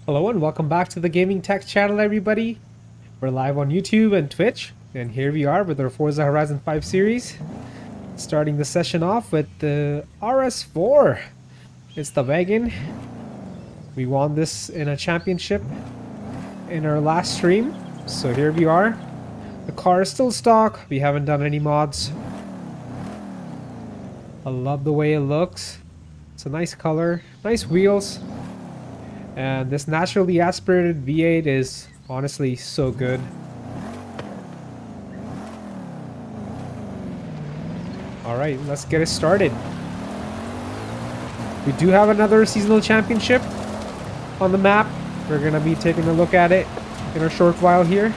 Hello and welcome back to the Gaming Tech channel, everybody. We're live on YouTube and Twitch, and here we are with our Forza Horizon 5 series. Starting the session off with the RS4. It's the wagon. We won this in a championship in our last stream, so here we are. The car is still stock, we haven't done any mods. I love the way it looks. It's a nice color, nice wheels. And this naturally aspirated V8 is honestly so good. Alright, let's get it started. We do have another seasonal championship on the map. We're going to be taking a look at it in a short while here.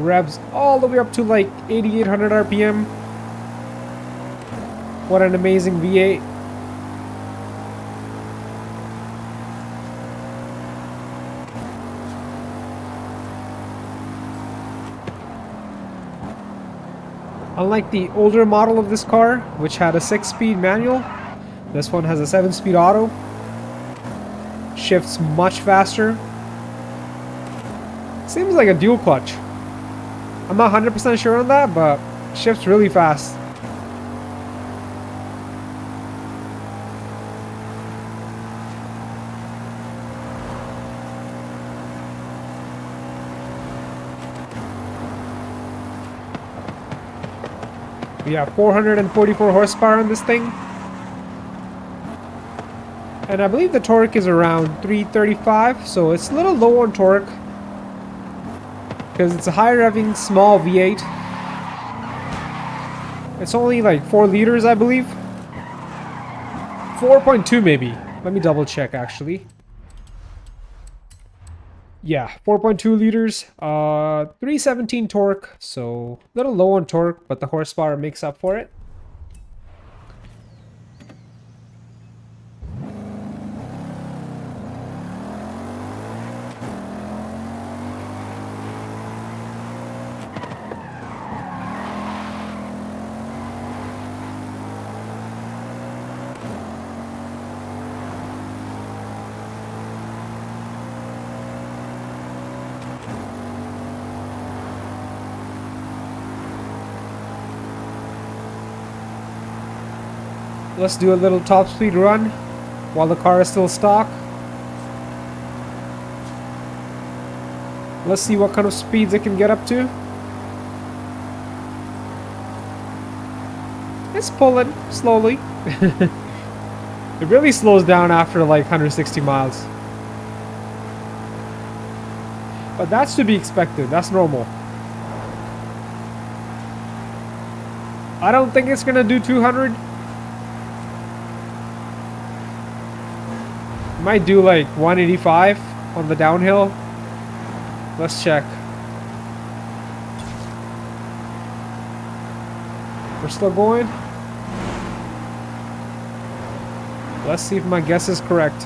Revs all the way up to like 8800 RPM. What an amazing V8. Unlike the older model of this car, which had a 6-speed manual, this one has a 7-speed auto. Shifts much faster. Seems like a dual clutch. I'm not 100% sure on that, but shifts really fast. We have 444 horsepower on this thing. And I believe the torque is around 335, so it's a little low on torque. Because it's a high revving small V8. It's only like 4 liters, I believe. 4.2 maybe. Let me double check actually. Yeah, 4.2 liters, 317 torque, so a little low on torque, but the horsepower makes up for it. Let's do a little top speed run while the car is still stock. Let's see what kind of speeds it can get up to. It's pulling slowly. It really slows down after like 160 miles. But that's to be expected. That's normal. I don't think it's gonna do 200. Might do like 185 on the downhill. Let's check. We're still going. Let's see if my guess is correct.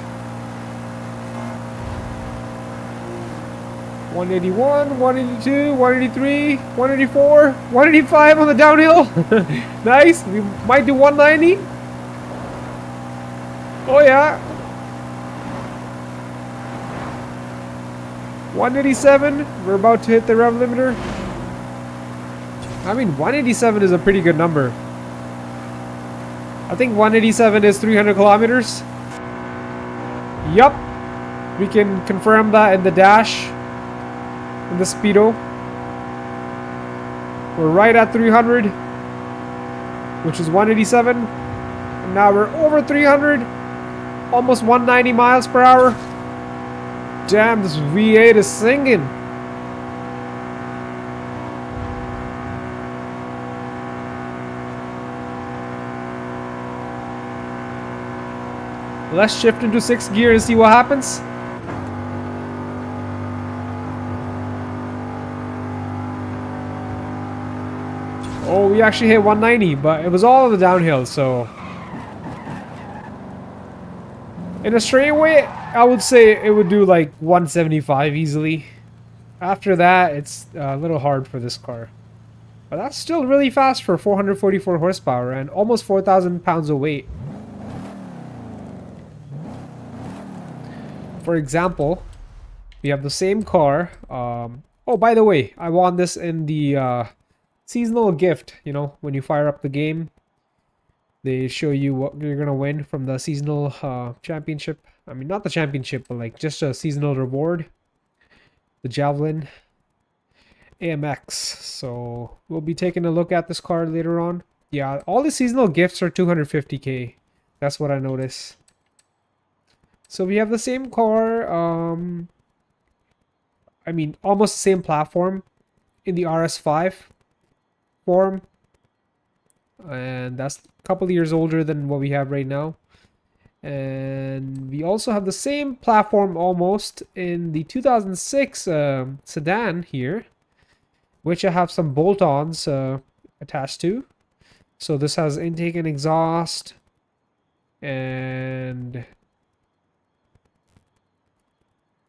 181, 182, 183, 184, 185 on the downhill. Nice. We might do 190. Oh yeah. 187, we're about to hit the rev limiter. I mean, 187 is a pretty good number. I think 187 is 300 kilometers. Yup. We can confirm that in the dash. In the speedo. We're right at 300. Which is 187. And now we're over 300. Almost 190 miles per hour. Damn, this V8 is singing. Let's shift into 6th gear and see what happens. Oh, we actually hit 190, but it was all on the downhill, so... In a straightaway, I would say it would do like 175 easily. After that, it's a little hard for this car. But that's still really fast for 444 horsepower and almost 4,000 pounds of weight. For example, we have the same car. Oh, by the way, I won this in the seasonal gift. You know, when you fire up the game, they show you what you're gonna win from the seasonal championship. I mean, not the championship, but like just a seasonal reward. The Javelin AMX. So we'll be taking a look at this car later on. Yeah, all the seasonal gifts are 250k. That's what I noticed. So we have the same car. I mean, almost the same platform in the RS5 form. And that's a couple of years older than what we have right now. And we also have the same platform almost in the 2006 sedan here, which I have some bolt-ons attached to. So this has intake and exhaust, and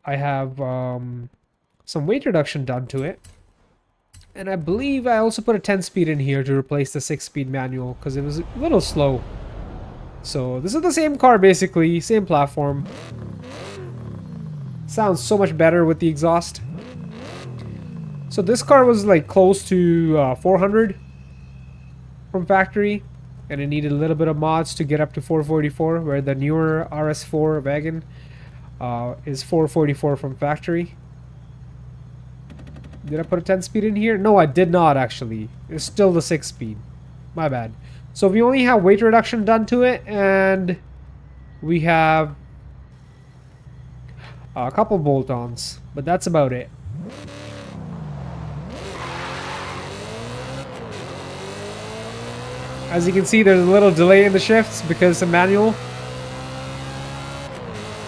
I have some weight reduction done to it. And I believe I also put a 10-speed in here to replace the 6-speed manual because it was a little slow. So this is the same car basically, same platform. Sounds so much better with the exhaust. So this car was like close to 400 from factory, and it needed a little bit of mods to get up to 444, where the newer RS4 wagon is 444 from factory. Did I put a 10-speed in here? No, I did not actually. It's still the 6-speed. My bad. So we only have weight reduction done to it, and we have a couple bolt-ons, but that's about it. As you can see, there's a little delay in the shifts because it's a manual.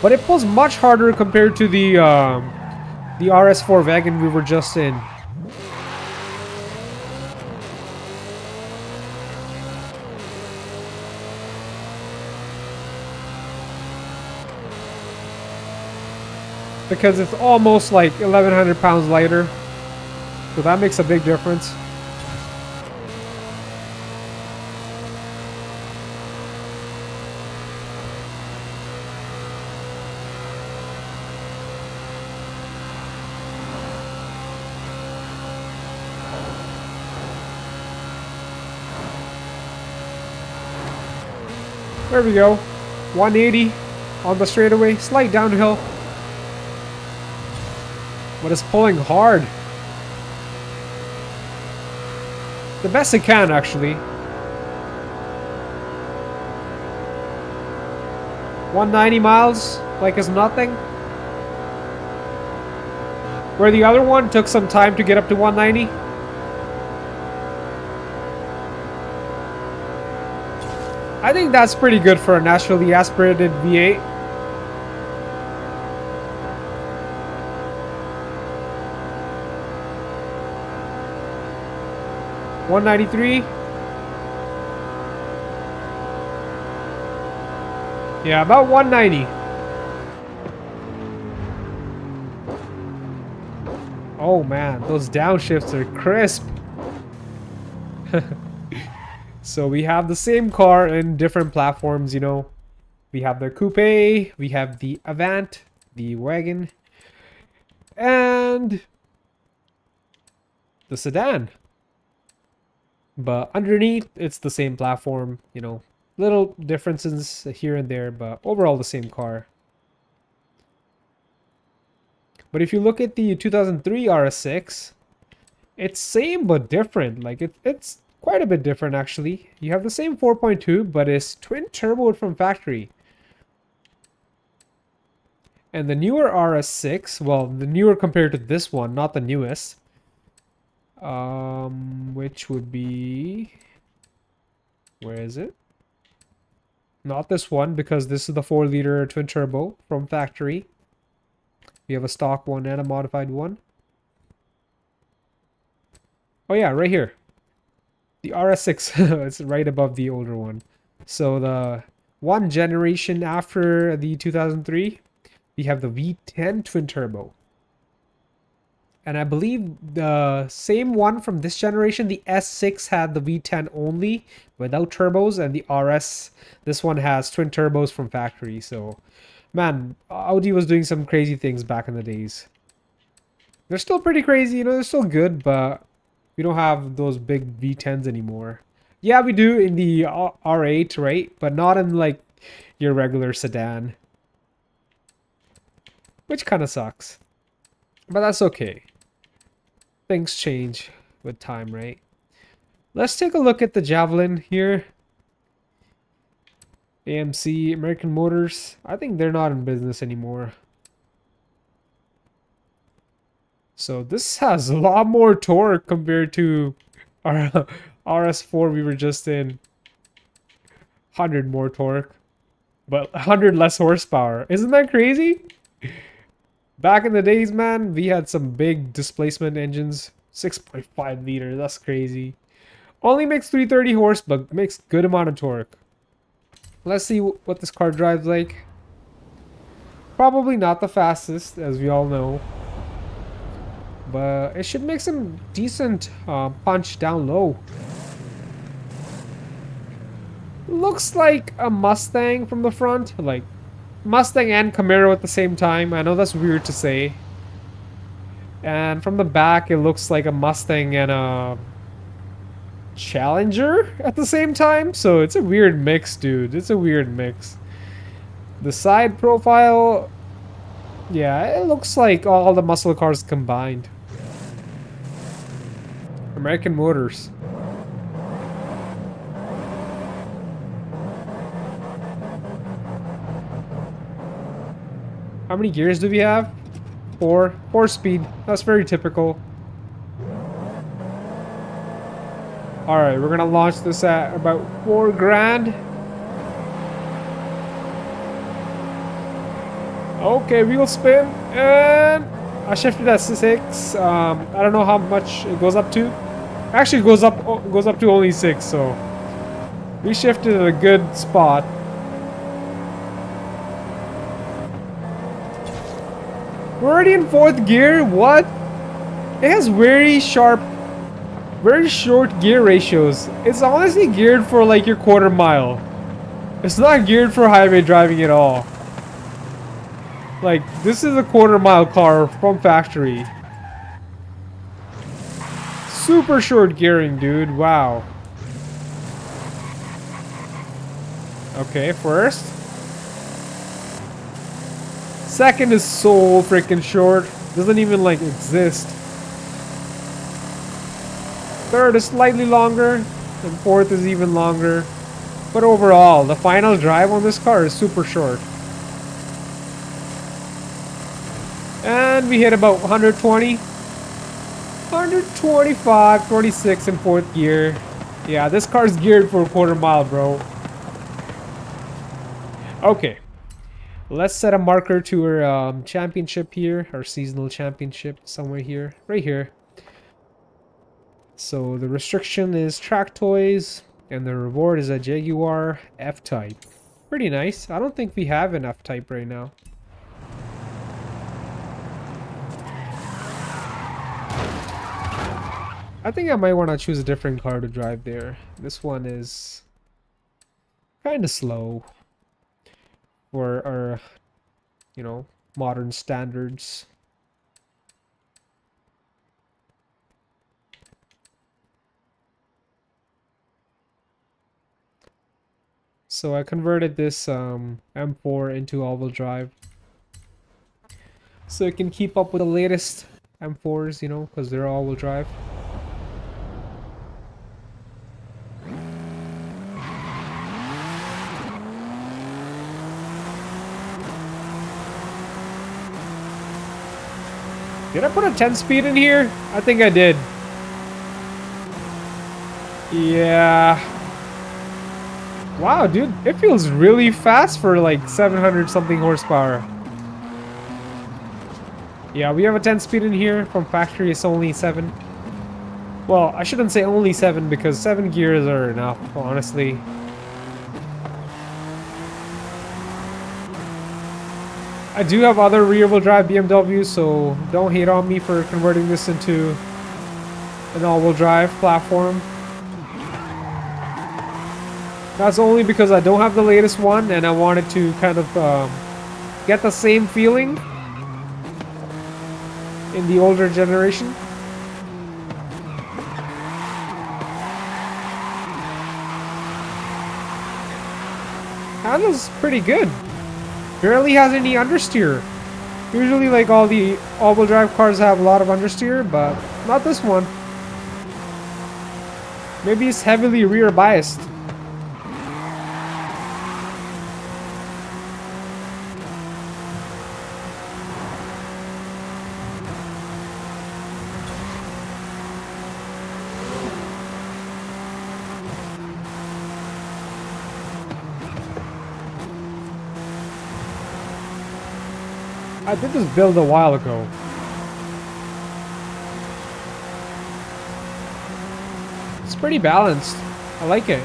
But it pulls much harder compared to the RS4 wagon we were just in. Because it's almost like 1,100 pounds lighter. So that makes a big difference. There we go. 180 on the straightaway. Slight downhill. But it's pulling hard. The best it can, actually. 190 miles, like it's nothing. Where the other one took some time to get up to 190. I think that's pretty good for a naturally aspirated V8. $193. Yeah, about 190. Oh man, those downshifts are crisp. So we have the same car in different platforms, you know. We have the coupe, we have the Avant, the wagon, and the sedan. But underneath, it's the same platform, you know. Little differences here and there, but overall the same car. But if you look at the 2003 RS6, it's same but different. Like it's quite a bit different actually. You have the same 4.2, but it's twin turbo from factory. And the newer RS6, well, the newer compared to this one, not the newest. Which would be, where is it? Not this one, because this is the 4-liter twin turbo from factory. We have a stock one and a modified one. Oh yeah, right here. The RS6, it's right above the older one. So the one generation after the 2003, we have the V10 twin turbo. And I believe the same one from this generation, the S6 had the V10 only without turbos, and the RS, this one has twin turbos from factory. So, man, Audi was doing some crazy things back in the days. They're still pretty crazy, you know, they're still good, but we don't have those big V10s anymore. Yeah, we do in the R8, right? But not in like your regular sedan. Which kind of sucks. But that's okay. Things change with time, right? Let's take a look at the Javelin here. AMC, American Motors. I think they're not in business anymore. So this has a lot more torque compared to our RS4 we were just in. 100 more torque, but 100 less horsepower. Isn't that crazy? Back in the days, man, we had some big displacement engines. 6.5 liter, that's crazy. Only makes 330 horse, but makes good amount of torque. Let's see what this car drives like. Probably not the fastest, as we all know. But it should make some decent punch down low. Looks like a Mustang from the front. Like, Mustang and Camaro at the same time. I know that's weird to say. And from the back, it looks like a Mustang and a Challenger at the same time. So it's a weird mix, dude. It's a weird mix. The side profile, yeah, it looks like all the muscle cars combined. American Motors. How many gears do we have? 4. 4-speed. That's very typical. Alright, we're gonna launch this at about 4 grand. Okay, wheel spin. And I shifted at 6. I don't know how much it goes up to. Actually, it goes up to only 6, so we shifted at a good spot. We're already in 4th gear? What? It has very sharp, very short gear ratios. It's honestly geared for like your quarter mile. It's not geared for highway driving at all. Like, this is a quarter mile car from factory. Super short gearing, dude. Wow. Okay, first. Second is so freaking short. Doesn't even like exist. Third is slightly longer. And fourth is even longer. But overall, the final drive on this car is super short. And we hit about 120. 125, 26 in 4th gear. Yeah, this car's geared for a quarter mile, bro. Okay. Let's set a marker to our championship here. Our seasonal championship somewhere here. Right here. So the restriction is track toys. And the reward is a Jaguar F-Type. Pretty nice. I don't think we have an F-Type right now. I think I might want to choose a different car to drive there. This one is kind of slow for our, you know, modern standards. So I converted this M4 into all-wheel drive. So it can keep up with the latest M4s, you know, because they're all-wheel drive. Did I put a 10-speed in here? I think I did. Yeah. Wow, dude. It feels really fast for like 700 something horsepower. Yeah, we have a 10-speed in here. From factory, it's only 7. Well, I shouldn't say only 7 because 7 gears are enough, honestly. I do have other rear-wheel drive BMWs, so don't hate on me for converting this into an all-wheel drive platform. That's only because I don't have the latest one and I wanted to kind of get the same feeling in the older generation. Handles pretty good. Barely has any understeer. Usually like all the all-wheel drive cars have a lot of understeer, but not this one. Maybe it's heavily rear biased. I did this build a while ago. It's pretty balanced. I like it.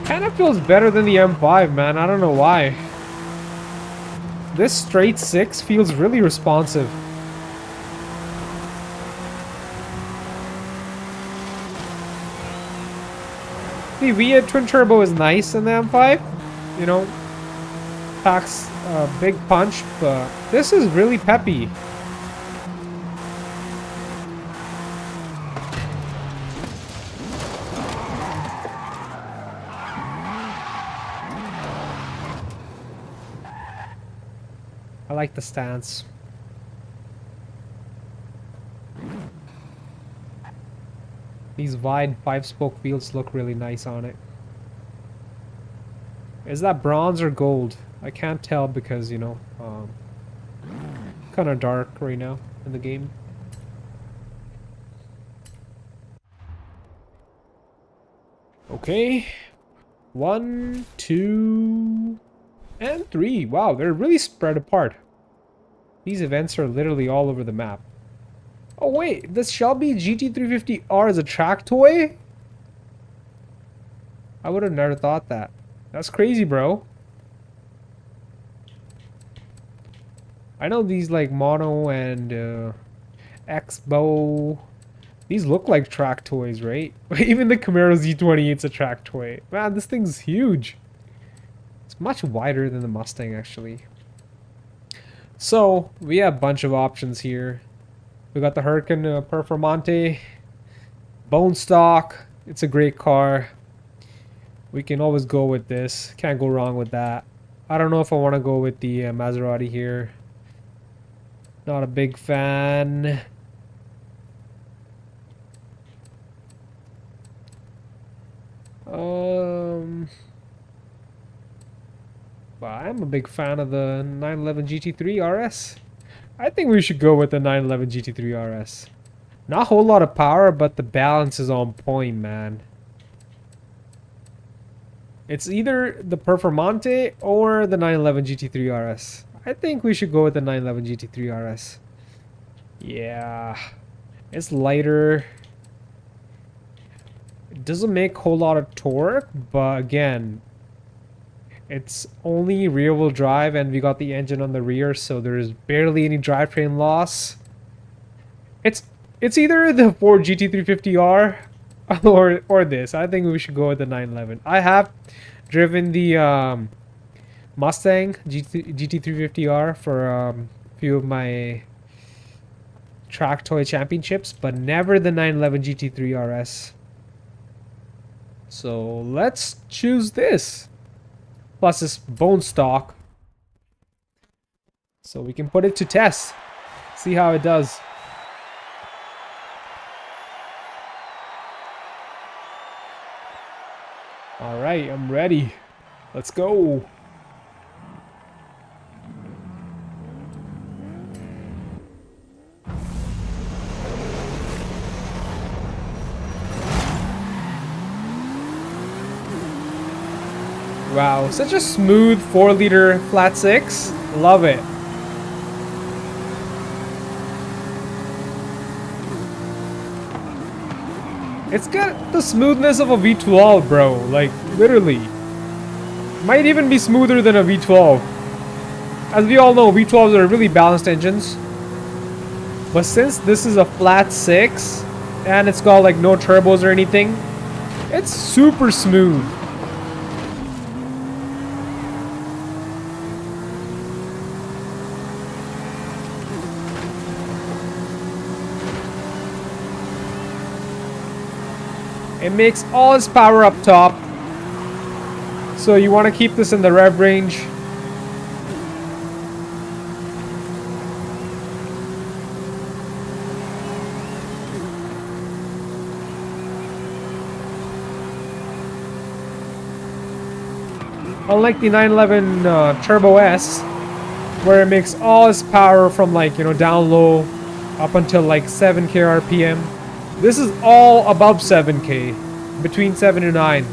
Kind of feels better than the M5, man. I don't know why. This straight 6 feels really responsive. The V8 twin turbo is nice in the M5. You know, packs a big punch, but this is really peppy. I like the stance. These wide 5-spoke wheels look really nice on it. Is that bronze or gold? I can't tell because, you know, kind of dark right now in the game. Okay. 1, 2, and 3. Wow, they're really spread apart. These events are literally all over the map. Oh wait, this Shelby GT350R is a track toy? I would have never thought that. That's crazy, bro. I know these like Mono and Expo. These look like track toys, right? Even the Camaro Z28's a track toy. Man, this thing's huge. It's much wider than the Mustang, actually. So, we have a bunch of options here. We got the Hurricane Performante. Bone stock. It's a great car. We can always go with this. Can't go wrong with that. I don't know if I want to go with the Maserati here. Not a big fan. But I'm a big fan of the 911 GT3 RS. I think we should go with the 911 GT3 RS. Not a whole lot of power, but the balance is on point, man. It's either the Performante or the 911 GT3 RS. I think we should go with the 911 GT3 RS. Yeah. It's lighter. It doesn't make a whole lot of torque, but again, it's only rear-wheel drive and we got the engine on the rear, so there's barely any drivetrain loss. It's either the Ford GT350R or this. I think we should go with the 911. I have driven the Mustang GT350R for a few of my track toy championships, but never the 911 GT3 RS. So let's choose this. Plus this bone stock. So we can put it to test. See how it does. Alright, I'm ready. Let's go. Wow, such a smooth 4-liter flat 6. Love it. It's got the smoothness of a V12, bro. Like, literally. Might even be smoother than a V12. As we all know, V12s are really balanced engines. But since this is a flat 6, and it's got like no turbos or anything, it's super smooth. It makes all its power up top. So you want to keep this in the rev range. Unlike the 911 Turbo S, where it makes all its power from like, you know, down low up until like 7k RPM. This is all above 7k, between 7 and 9.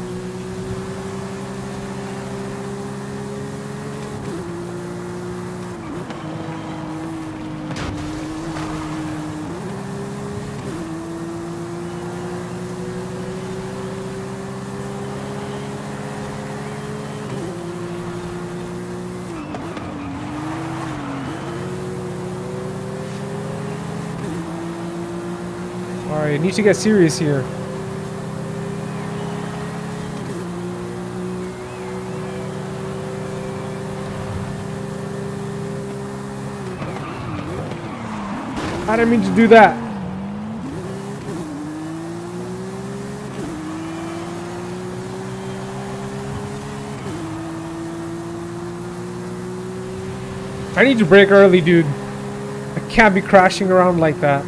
Alright, need to get serious here. I didn't mean to do that. I need to brake early, dude. I can't be crashing around like that.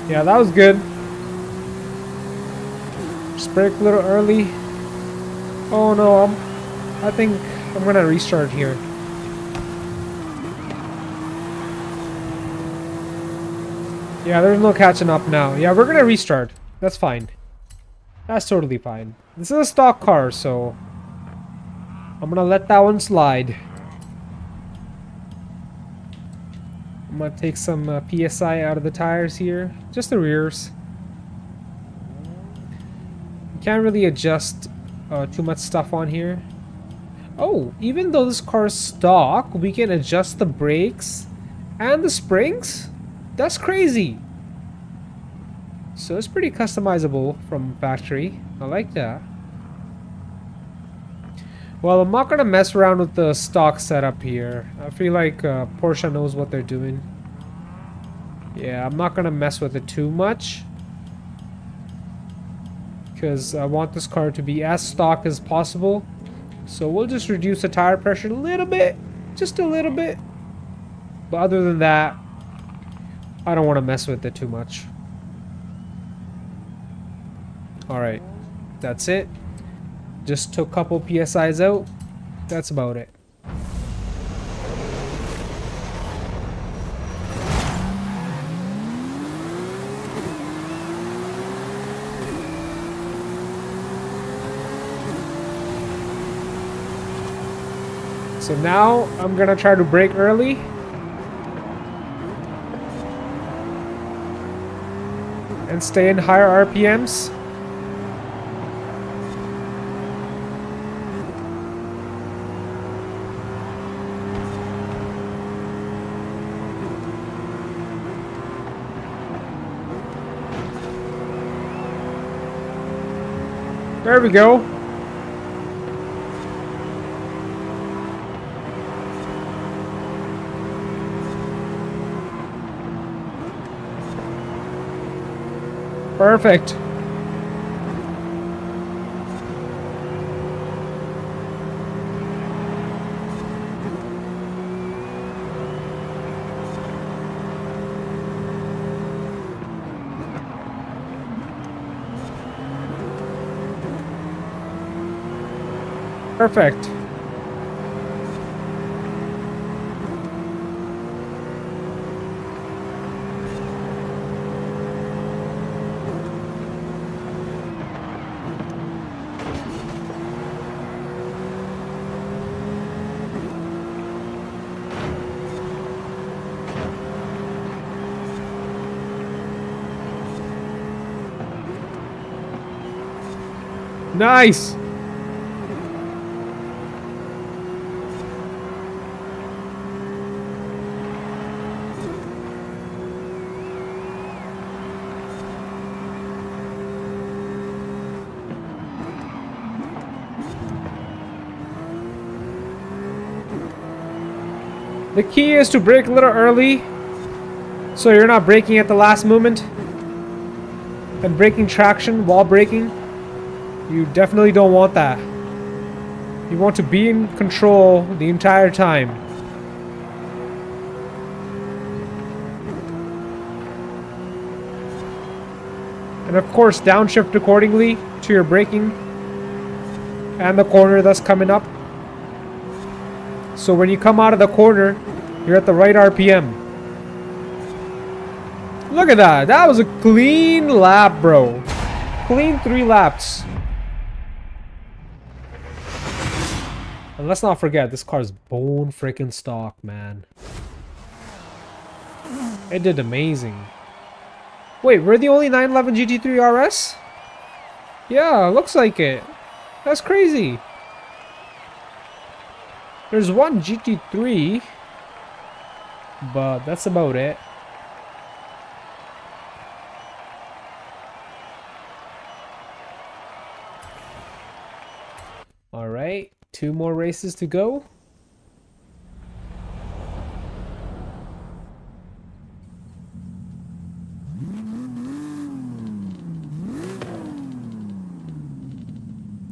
Yeah, that was good. Just brake a little early. Oh no, I think I'm gonna restart here. Yeah, there's no catching up now. Yeah, we're gonna restart. That's fine. That's totally fine. This is a stock car, so I'm gonna let that one slide. I'm gonna take some PSI out of the tires here. Just the rears. You can't really adjust too much stuff on here. Oh, even though this car is stock, we can adjust the brakes and the springs? That's crazy. So it's pretty customizable from factory. I like that. Well, I'm not gonna mess around with the stock setup here. I feel like Porsche knows what they're doing. Yeah, I'm not gonna mess with it too much, because I want this car to be as stock as possible. So we'll just reduce the tire pressure a little bit, just a little bit. But other than that, I don't want to mess with it too much. Alright, that's it. Just took a couple PSIs out. That's about it. So now I'm gonna try to brake early. And stay in higher RPMs. There we go. Perfect. Perfect. Nice! The key is to brake a little early, so you're not braking at the last moment. And braking traction while braking, you definitely don't want that. You want to be in control the entire time. And of course, downshift accordingly to your braking and the corner that's coming up. So when you come out of the corner, you're at the right RPM. Look at that. That was a clean lap, bro. Clean 3 laps. And let's not forget, this car's bone freaking stock, man. It did amazing. Wait, we're the only 911 GT3 RS? Yeah, looks like it. That's crazy. There's one GT3, but that's about it. All right, 2 more races to go.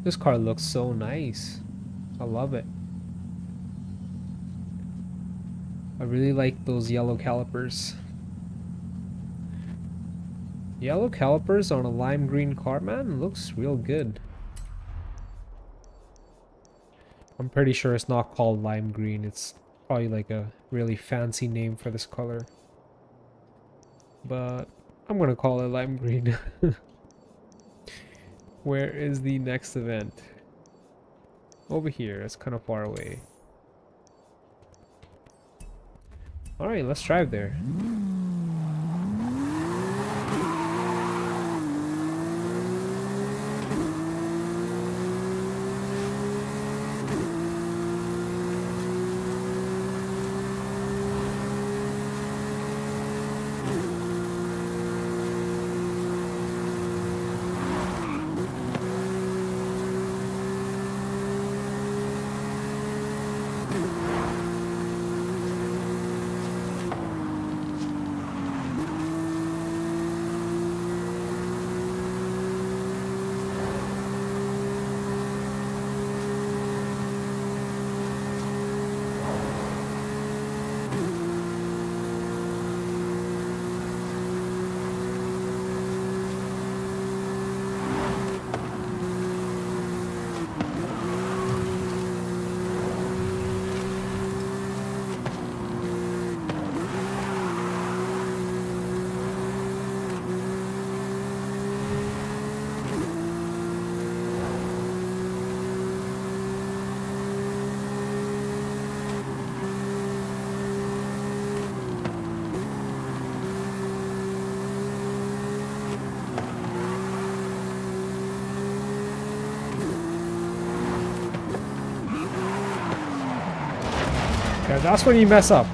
This car looks so nice. I love it. I really like those yellow calipers. Yellow calipers on a lime green car, man, looks real good. I'm pretty sure it's not called lime green. It's probably like a really fancy name for this color. But I'm gonna call it lime green. Where is the next event? Over here. It's kind of far away. Alright, let's drive there. Yeah, that's when you mess up.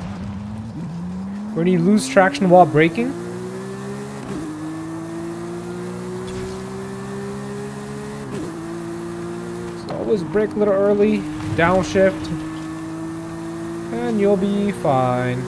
When you lose traction while braking. So always brake a little early, downshift, and you'll be fine.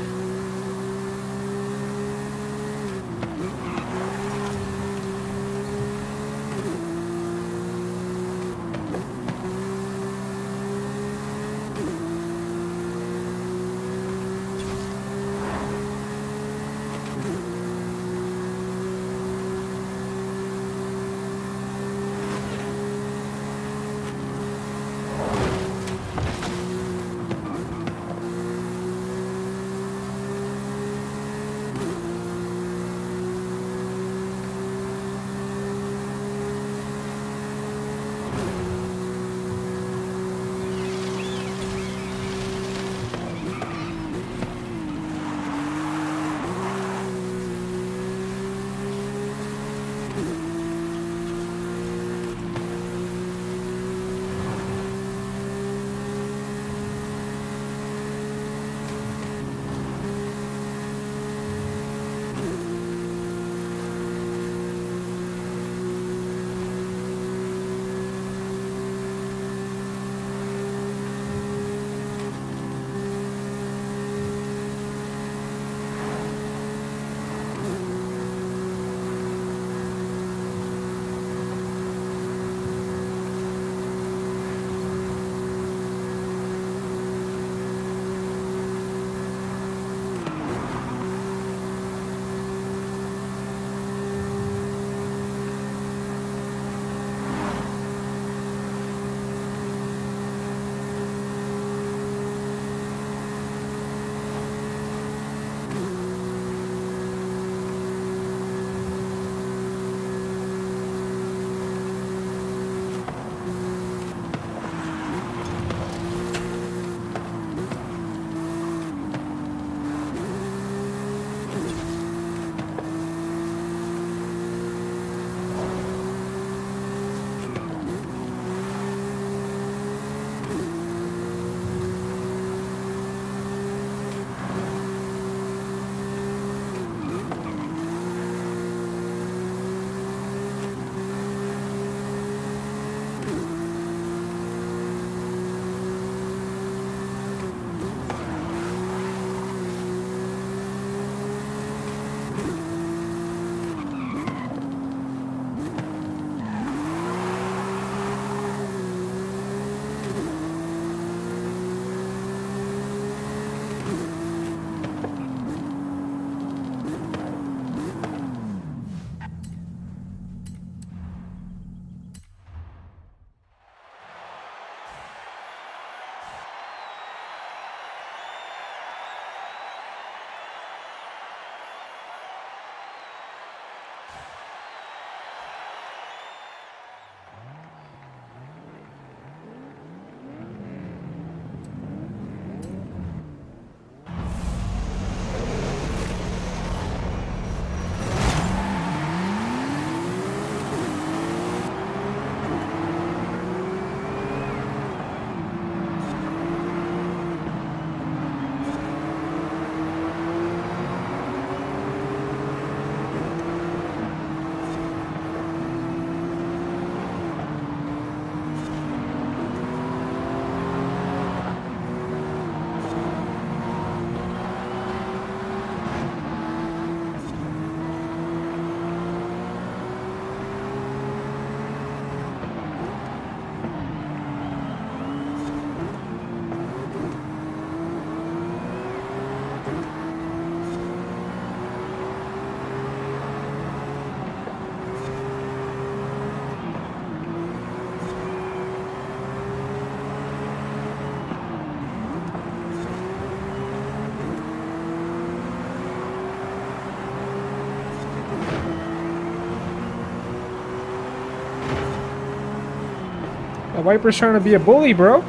The Viper's trying to be a bully, bro.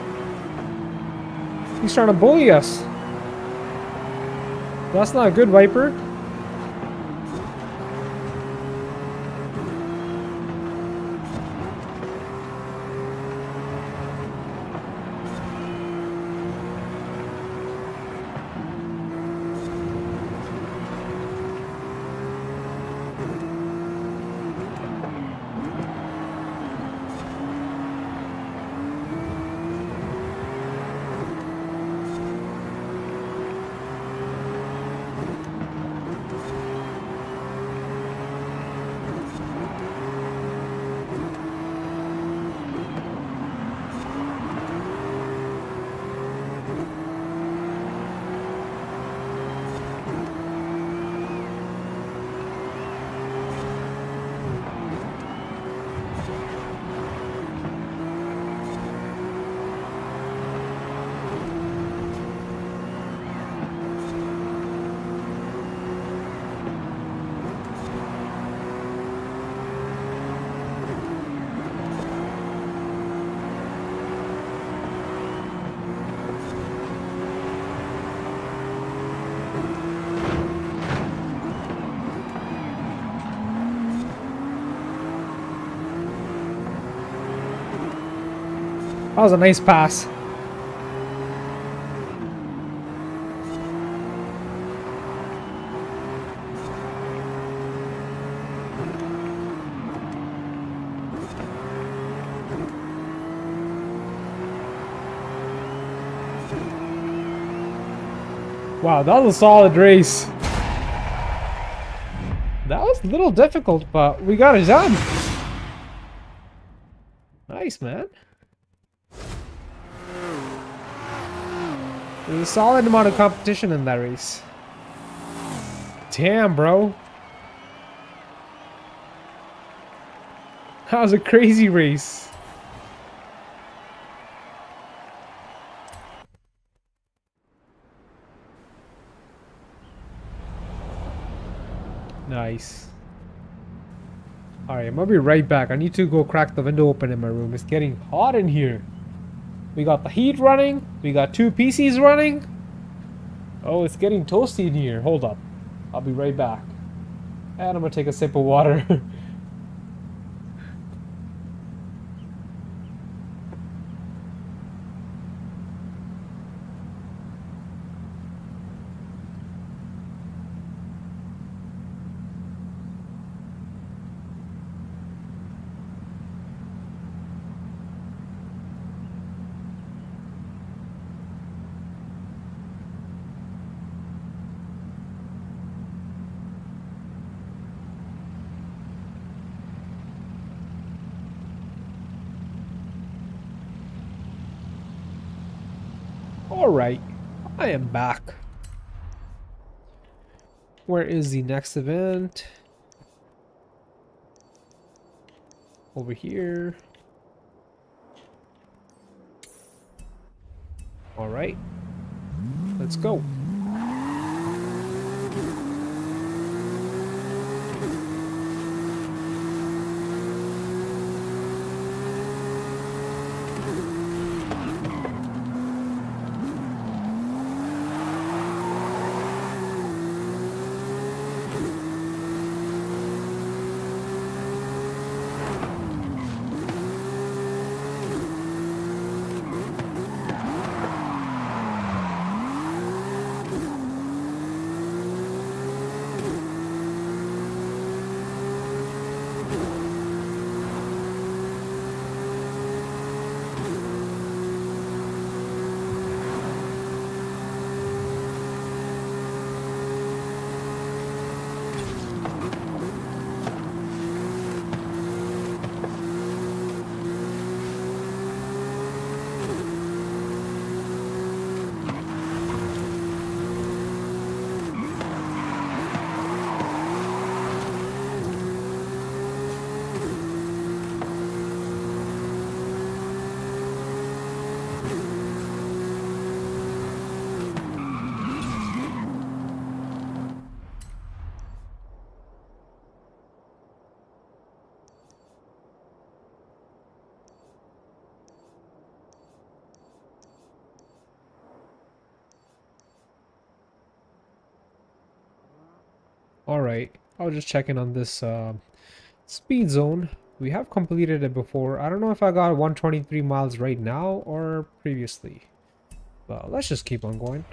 He's trying to bully us. That's not good, Viper. That was a nice pass. Wow, that was a solid race. That was a little difficult, but we got it done. Nice, man. There's a solid amount of competition in that race. Damn, bro. That was a crazy race. Nice. Alright, I'm gonna be right back. I need to go crack the window open in my room. It's getting hot in here. We got the heat running. We got 2 PCs running. Oh, it's getting toasty in here. Hold up. I'll be right back. And I'm gonna take a sip of water. Alright, I am back. Where is the next event? Over here. Alright, let's go. Alright, I was just checking on this speed zone. We have completed it before. I don't know if I got 123 miles right now or previously. But let's just keep on going.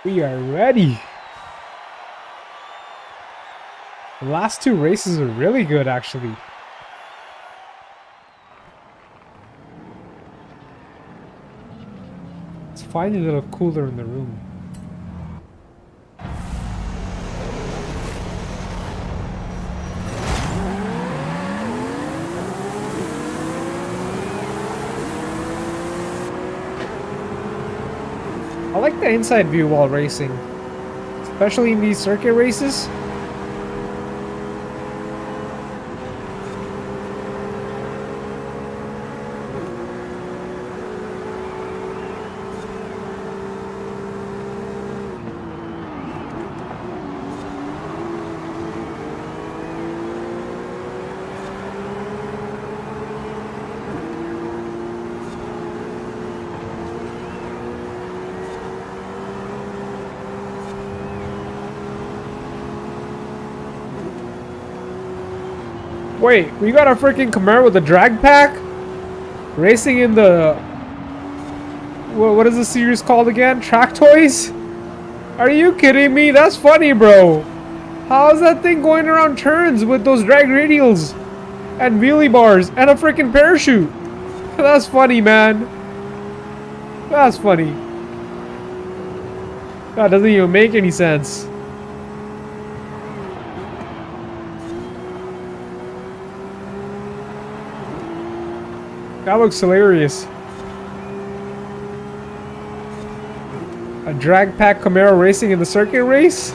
We are ready. The last two races are really good, actually. It's finally a little cooler in the room. I like the inside view while racing, especially in these circuit races. Wait, we got a freaking Camaro with a drag pack? Racing in the... What is the series called again? Track Toys? Are you kidding me? That's funny, bro. How's that thing going around turns with those drag radials? And wheelie bars and a freaking parachute? That's funny, man. That's funny. That doesn't even make any sense. That looks hilarious. A drag pack Camaro racing in the circuit race?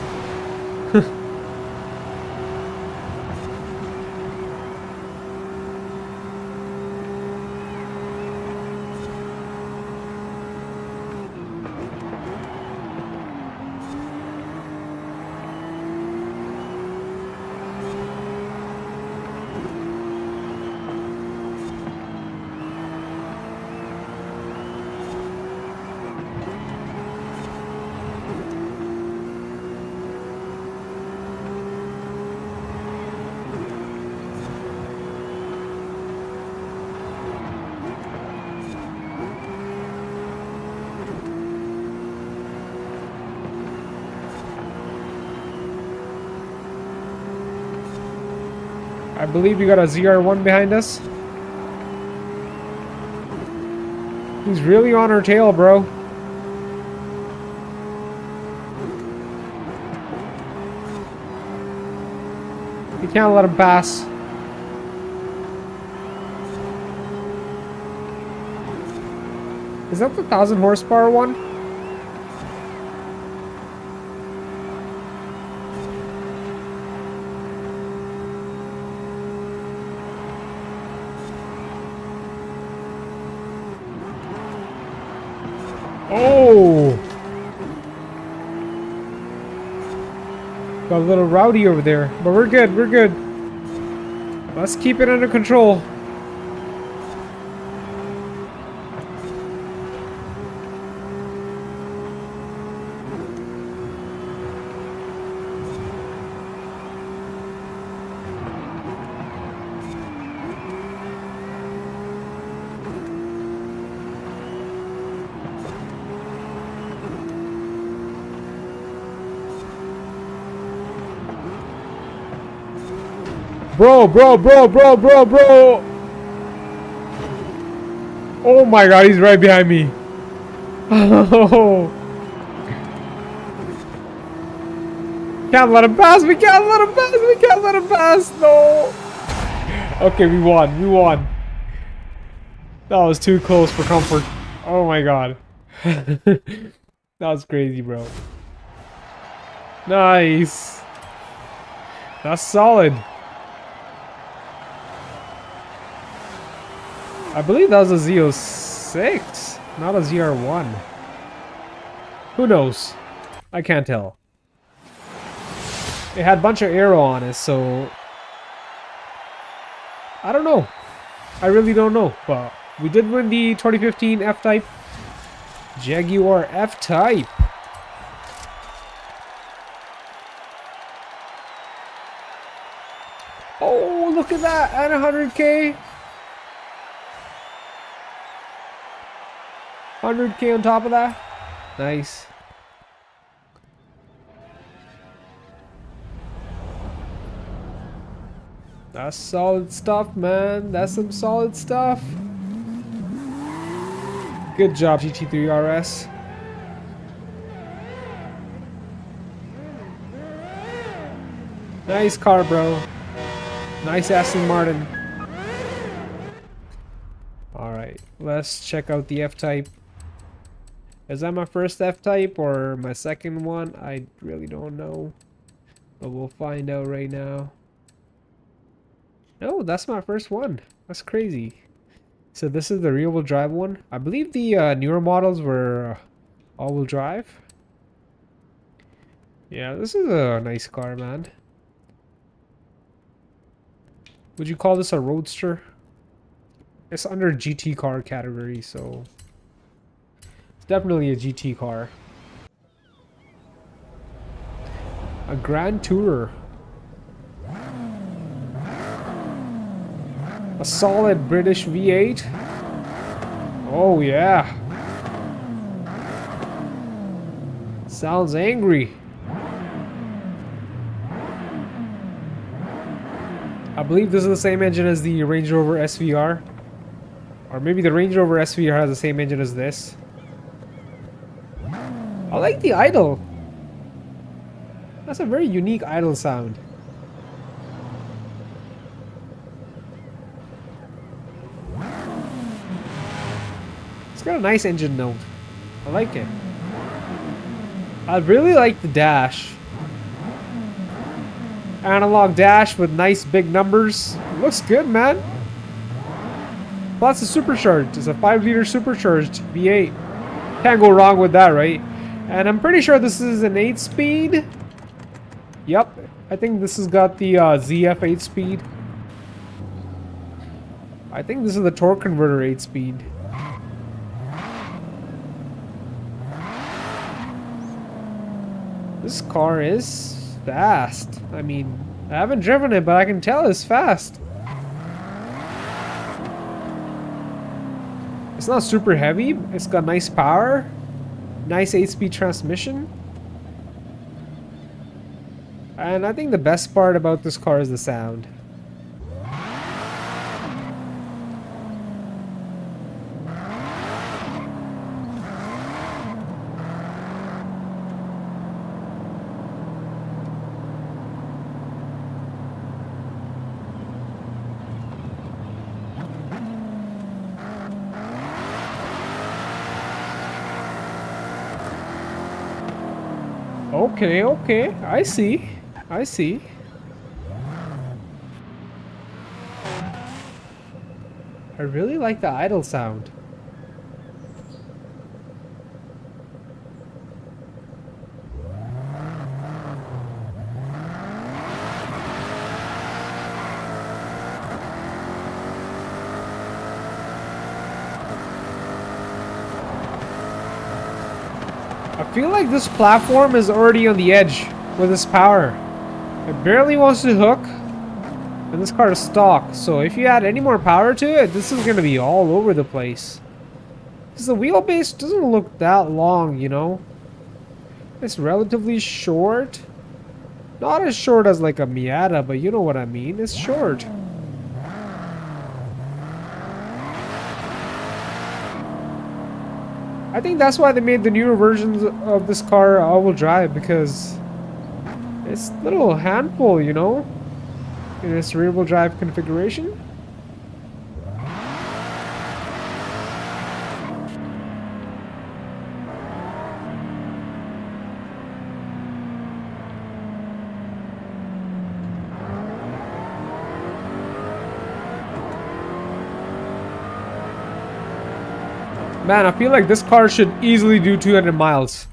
I believe we got a ZR1 behind us. He's really on our tail, bro. We can't let him pass. Is that the 1,000 horsepower one? Oh! Got a little rowdy over there, but we're good, we're good. Let's keep it under control. Bro. Oh my god, he's right behind me. Oh. Can't let him pass. We can't let him pass. No. Okay, we won. That was too close for comfort. Oh my god. That was crazy, bro. Nice. That's solid. I believe that was a Z06, not a ZR1. Who knows? I can't tell. It had a bunch of arrow on it, so I don't know. I really don't know, but we did win the 2015 F-Type. Jaguar F-Type. Oh, look at that, at 100K. 100K on top of that. Nice. That's solid stuff, man. That's some solid stuff. Good job, GT3 RS. Nice car, bro. Nice Aston Martin. Alright, let's check out the F-Type. Is that my first F-Type or my second one? I really don't know. But we'll find out right now. No, that's my first one. That's crazy. So this is the rear-wheel drive one. I believe the newer models were all-wheel drive. Yeah, this is a nice car, man. Would you call this a roadster? It's under GT car category, so it's definitely a GT car. A Grand Tourer. A solid British V8. Oh yeah. Sounds angry. I believe this is the same engine as the Range Rover SVR. Or maybe the Range Rover SVR has the same engine as this. I like the idle. That's a very unique idle sound. It's got a nice engine note. I like it. I really like the dash. Analog dash with nice big numbers. It looks good, man. Plus it's supercharged. It's a 5-liter supercharged V8. Can't go wrong with that, right? And I'm pretty sure this is an 8-speed. Yep. I think this has got the ZF 8-speed. I think this is the torque converter 8-speed. This car is fast. I mean, I haven't driven it, but I can tell it's fast. It's not super heavy. It's got nice power. Nice 8-speed transmission. And I think the best part about this car is the sound. Okay. I see. I really like the idle sound. I feel like this platform is already on the edge with this power. It barely wants to hook, and this car is stock. So if you add any more power to it, this is going to be all over the place. Because the wheelbase doesn't look that long, you know. It's relatively short. Not as short as like a Miata, but you know what I mean. It's short. I think that's why they made the newer versions of this car all-wheel drive, because it's a little handful, you know, in its rear-wheel drive configuration. Man, I feel like this car should easily do 200 miles.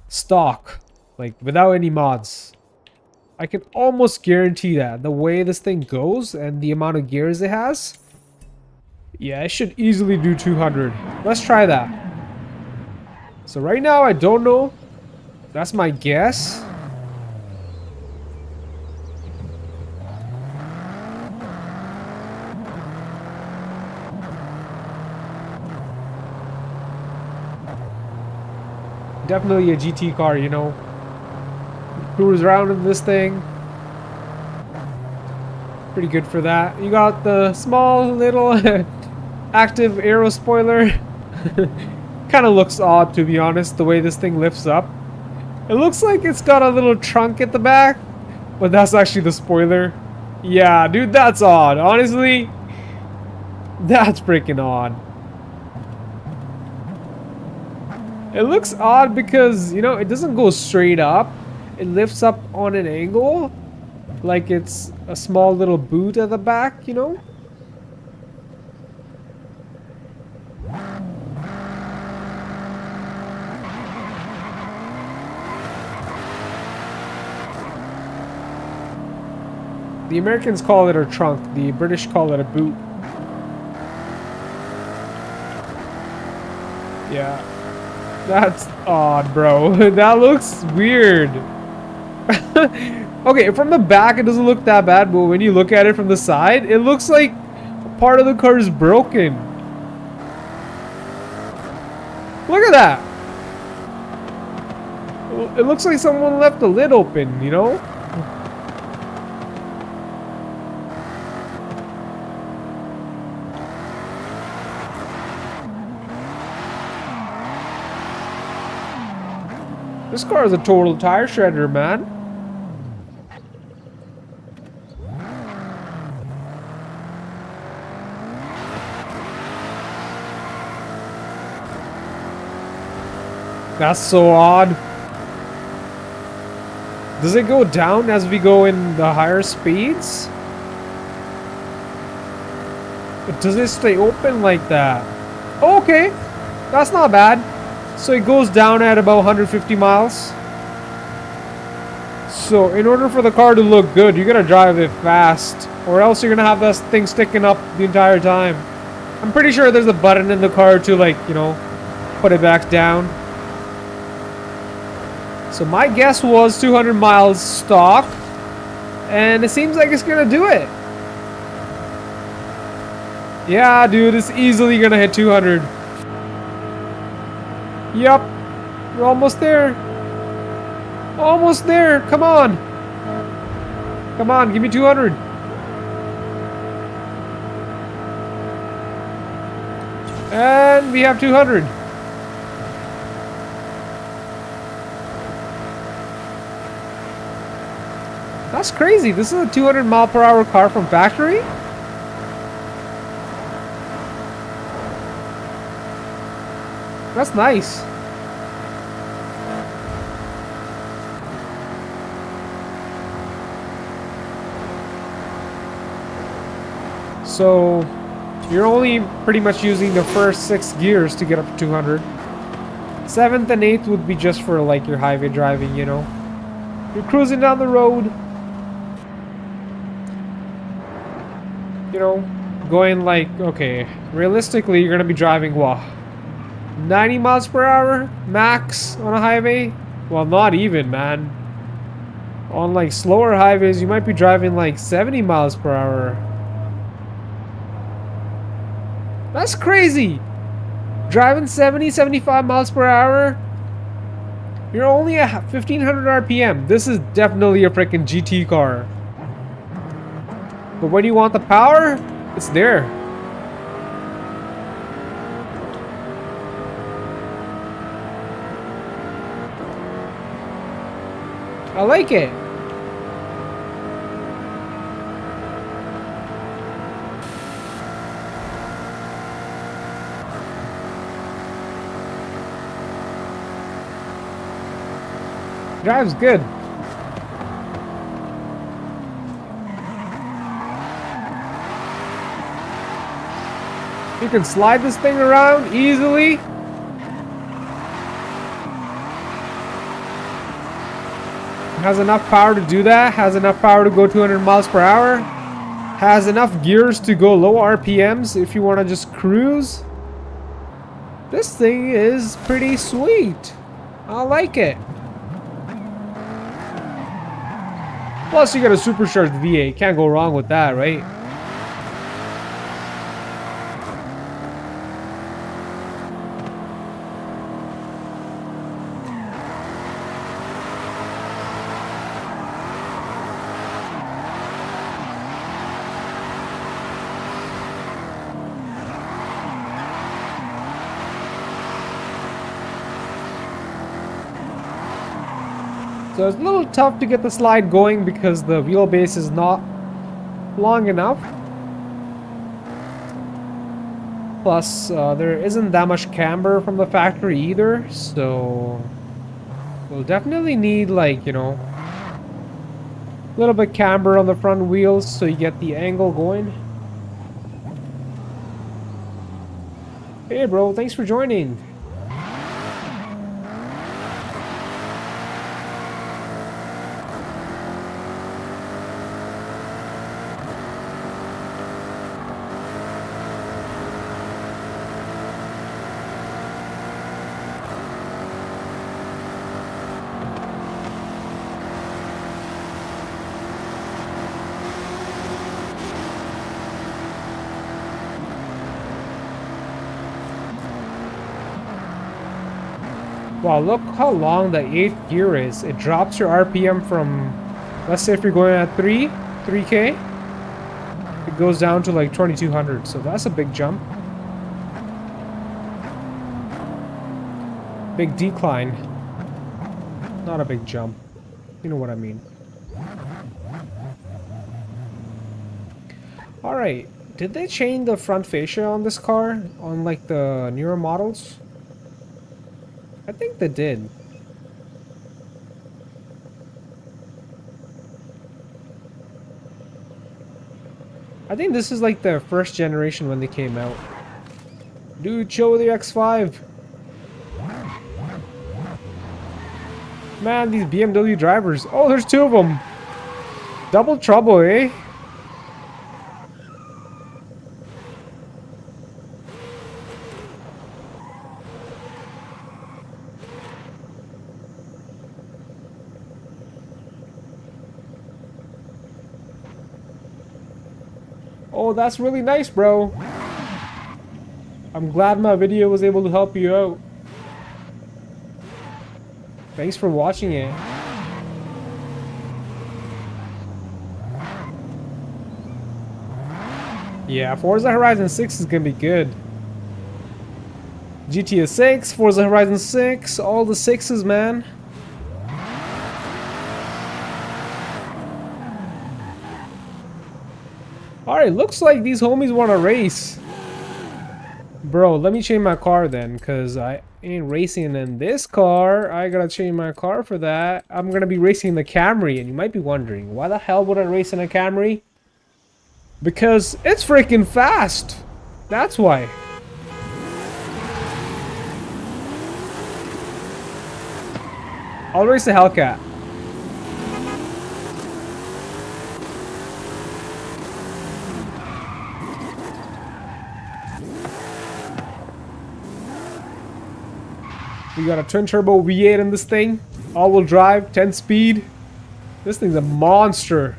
Stock. Like, without any mods. I can almost guarantee that. The way this thing goes and the amount of gears it has. Yeah, it should easily do 200. Let's try that. So right now, I don't know. That's my guess. Definitely a GT car, you know. Cruise around in this thing. Pretty good for that. You got the small little active aero spoiler. Kind of looks odd, to be honest, the way this thing lifts up. It looks like it's got a little trunk at the back, but that's actually the spoiler. Yeah, dude, that's odd. Honestly, that's freaking odd. It looks odd because, you know, it doesn't go straight up. It lifts up on an angle, like it's a small little boot at the back, you know? The Americans call it a trunk. The British call it a boot. Yeah. That's odd, bro. That looks weird. Okay, from the back it doesn't look that bad, but when you look at it from the side, it looks like part of the car is broken. Look at that. It looks like someone left the lid open, you know? This car is a total tire shredder, man. That's so odd. Does it go down as we go in the higher speeds? But does it stay open like that? Oh, okay. That's not bad. So it goes down at about 150 miles. So in order for the car to look good, you gotta drive it fast, or else you're gonna have this thing sticking up the entire time. I'm pretty sure there's a button in the car to, like, you know, put it back down. So my guess was 200 miles stock, and it seems like it's gonna do it. Yeah, dude, it's easily gonna hit 200. Yup, we're almost there. Almost there. Come on. Come on, give me 200. And we have 200. That's crazy. This is a 200 mile per hour car from factory? That's nice. So you're only pretty much using the first 6 gears to get up to 200. 7th and 8th would be just for, like, your highway driving, you know. You're cruising down the road, you know, going like, okay, realistically you're gonna be driving what, 90 miles per hour max on a highway? Well, not even, man. On like slower highways you might be driving like 70 miles per hour. That's crazy. Driving 70, 75 miles per hour You're only at 1500 RPM. This is definitely a freaking GT car. But when you want the power, it's there. I like it. Drives good. You can slide this thing around easily. Has enough power to do that. Has enough power to go 200 miles per hour. Has enough gears to go low RPMs if you want to just cruise. This thing is pretty sweet. I like it. Plus, you got a supercharged V8. Can't go wrong with that, right? So it's a little tough to get the slide going because the wheelbase is not long enough. Plus, there isn't that much camber from the factory either, so we'll definitely need, like, you know, a little bit camber on the front wheels so you get the angle going. Hey bro, thanks for joining. Wow, look how long the 8th gear is. It drops your RPM from, let's say if you're going at 3K, it goes down to like 2200, so that's a big jump. Big decline. Not a big jump. You know what I mean. Alright, did they change the front fascia on this car? On like the newer models? I think they did. I think this is like the first generation when they came out. Dude, show the X5. Man, these BMW drivers. Oh, there's 2 of them. Double trouble, eh? Oh, that's really nice, bro. I'm glad my video was able to help you out. Thanks for watching it. Yeah, Forza Horizon 6 is gonna be good. GTA 6, Forza Horizon 6, all the 6s, man. Alright, looks like these homies want to race. Bro, let me change my car then, because I ain't racing in this car. I gotta change my car for that. I'm gonna be racing the Camry, and you might be wondering, why the hell would I race in a Camry? Because it's freaking fast. That's why. I'll race the Hellcat. We got a twin turbo V8 in this thing. All-wheel drive, 10 speed. This thing's a monster.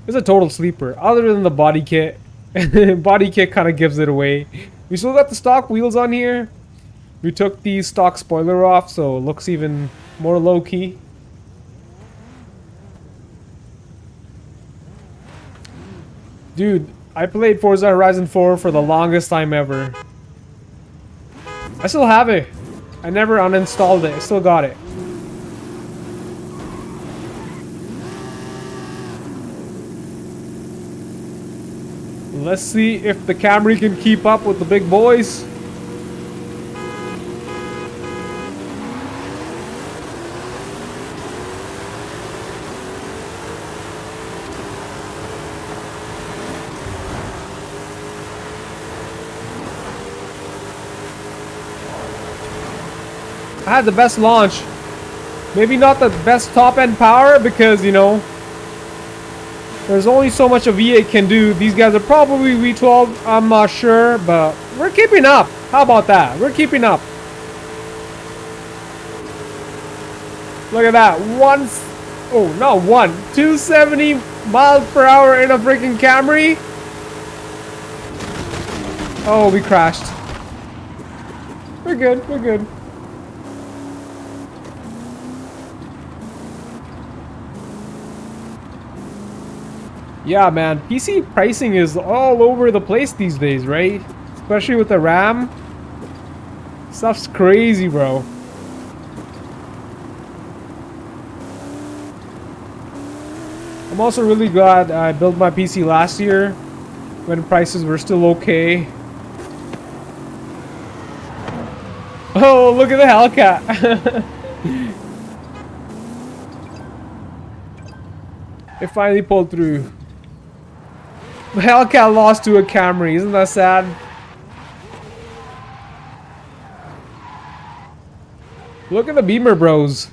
It's a total sleeper. Other than the body kit. Body kit kind of gives it away. We still got the stock wheels on here. We took the stock spoiler off, so it looks even more low-key. Dude, I played Forza Horizon 4 for the longest time ever. I still have it. I never uninstalled it. I still got it. Let's see if the Camry can keep up with the big boys. I had the best launch. Maybe not the best top-end power because, you know, there's only so much a V8 can do. These guys are probably V12, I'm not sure, but we're keeping up. How about that? We're keeping up. Look at that. 270 miles per hour in a freaking Camry. Oh, we crashed. We're good, we're good. Yeah, man, PC pricing is all over the place these days, right? Especially with the RAM. Stuff's crazy, bro. I'm also really glad I built my PC last year when prices were still okay. Oh, look at the Hellcat. It finally pulled through. The Hellcat lost to a Camry, isn't that sad? Look at the Beamer bros.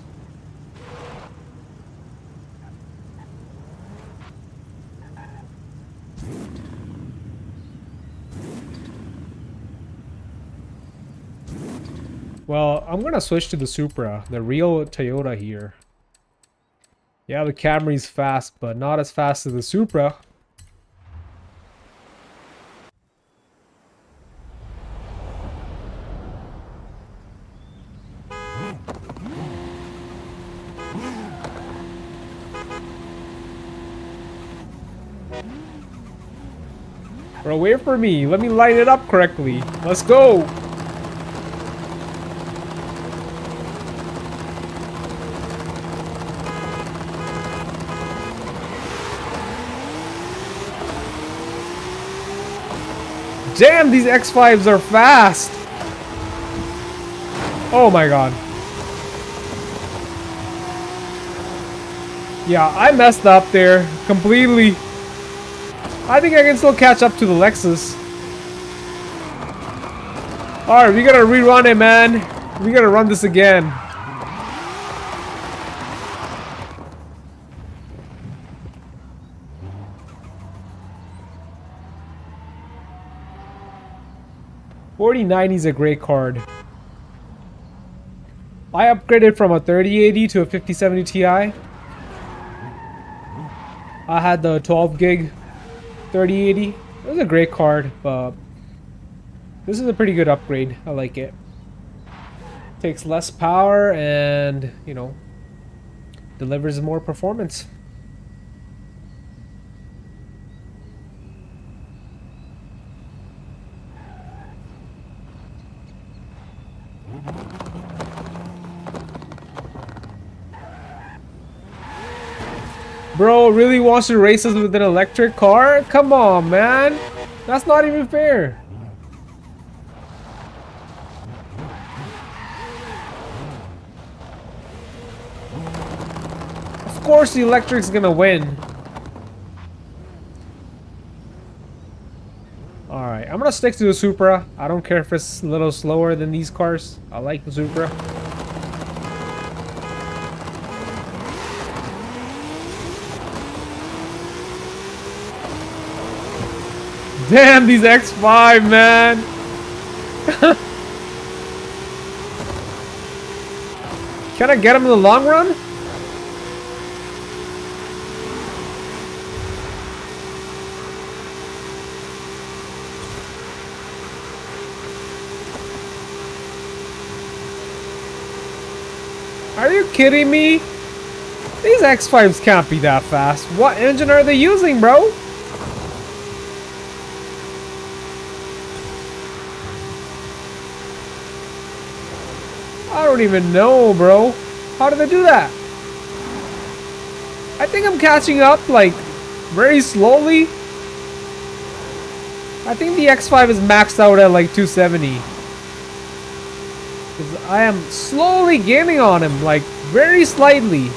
Well, I'm gonna switch to the Supra, the real Toyota here. Yeah, the Camry's fast, but not as fast as the Supra. Bro, wait for me. Let me line it up correctly. Let's go. Damn, these X5s are fast. Oh my god. Yeah, I messed up there completely. I think I can still catch up to the Lexus. Alright, we gotta rerun it, man. We gotta run this again. $4090 is a great card. I upgraded from a 3080 to a 5070 Ti. I had the 12 gig 3080. It was a great card, but this is a pretty good upgrade. I like it. Takes less power and, you know, delivers more performance. Bro really wants to race us with an electric car? Come on, man. That's not even fair. Of course the electric's gonna win. Alright, I'm gonna stick to the Supra. I don't care if it's a little slower than these cars. I like the Supra. Damn, these X5, man! Can I get him in the long run? Are you kidding me? These X5s can't be that fast. What engine are they using, bro? I don't even know, bro. How did they do that? I think I'm catching up, like, very slowly. I think the X5 is maxed out at like 270. Because I am slowly gaining on him, like, very slightly.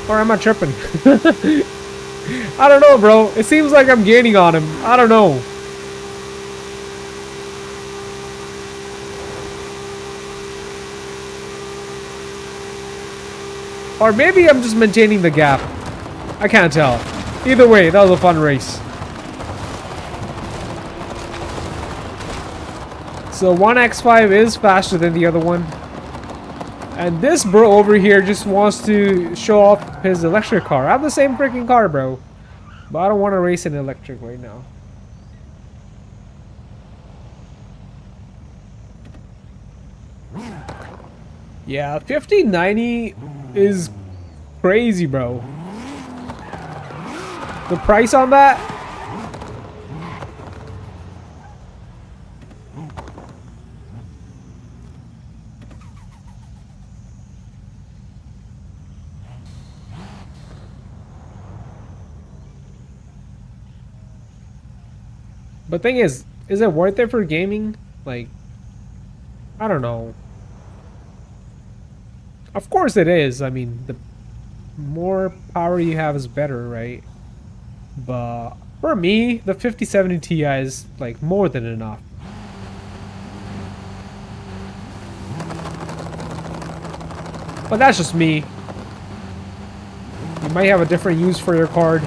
Or am I tripping? I don't know, bro. It seems like I'm gaining on him. I don't know. Or maybe I'm just maintaining the gap. I can't tell. Either way, that was a fun race. So one X5 is faster than the other one. And this bro over here just wants to show off his electric car. I have the same freaking car, bro. But I don't want to race an electric right now. Yeah, 5090 is crazy, bro. The price on that? But thing is it worth it for gaming? Like, I don't know. Of course it is. I mean, the more power you have is better, right? But for me, the 5070 Ti is like more than enough. But that's just me. You might have a different use for your card.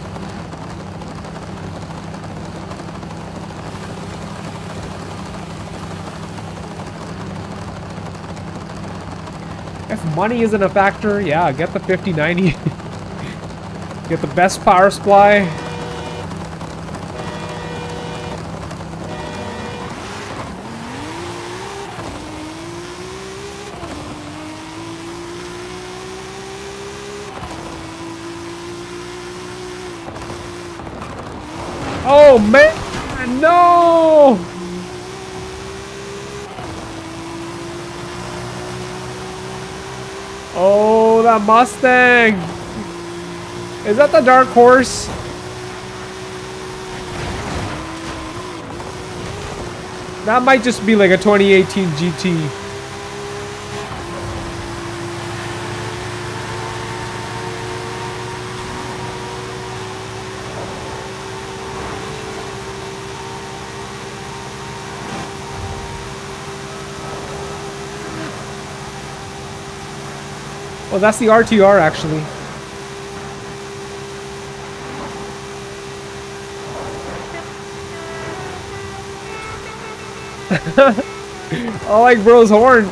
If money isn't a factor, yeah, get the 5090. Get the best power supply. Oh man, no! Oh, that Mustang! Is that the dark horse? That might just be like a 2018 GT. Oh, that's the RTR actually. I like bro's horn.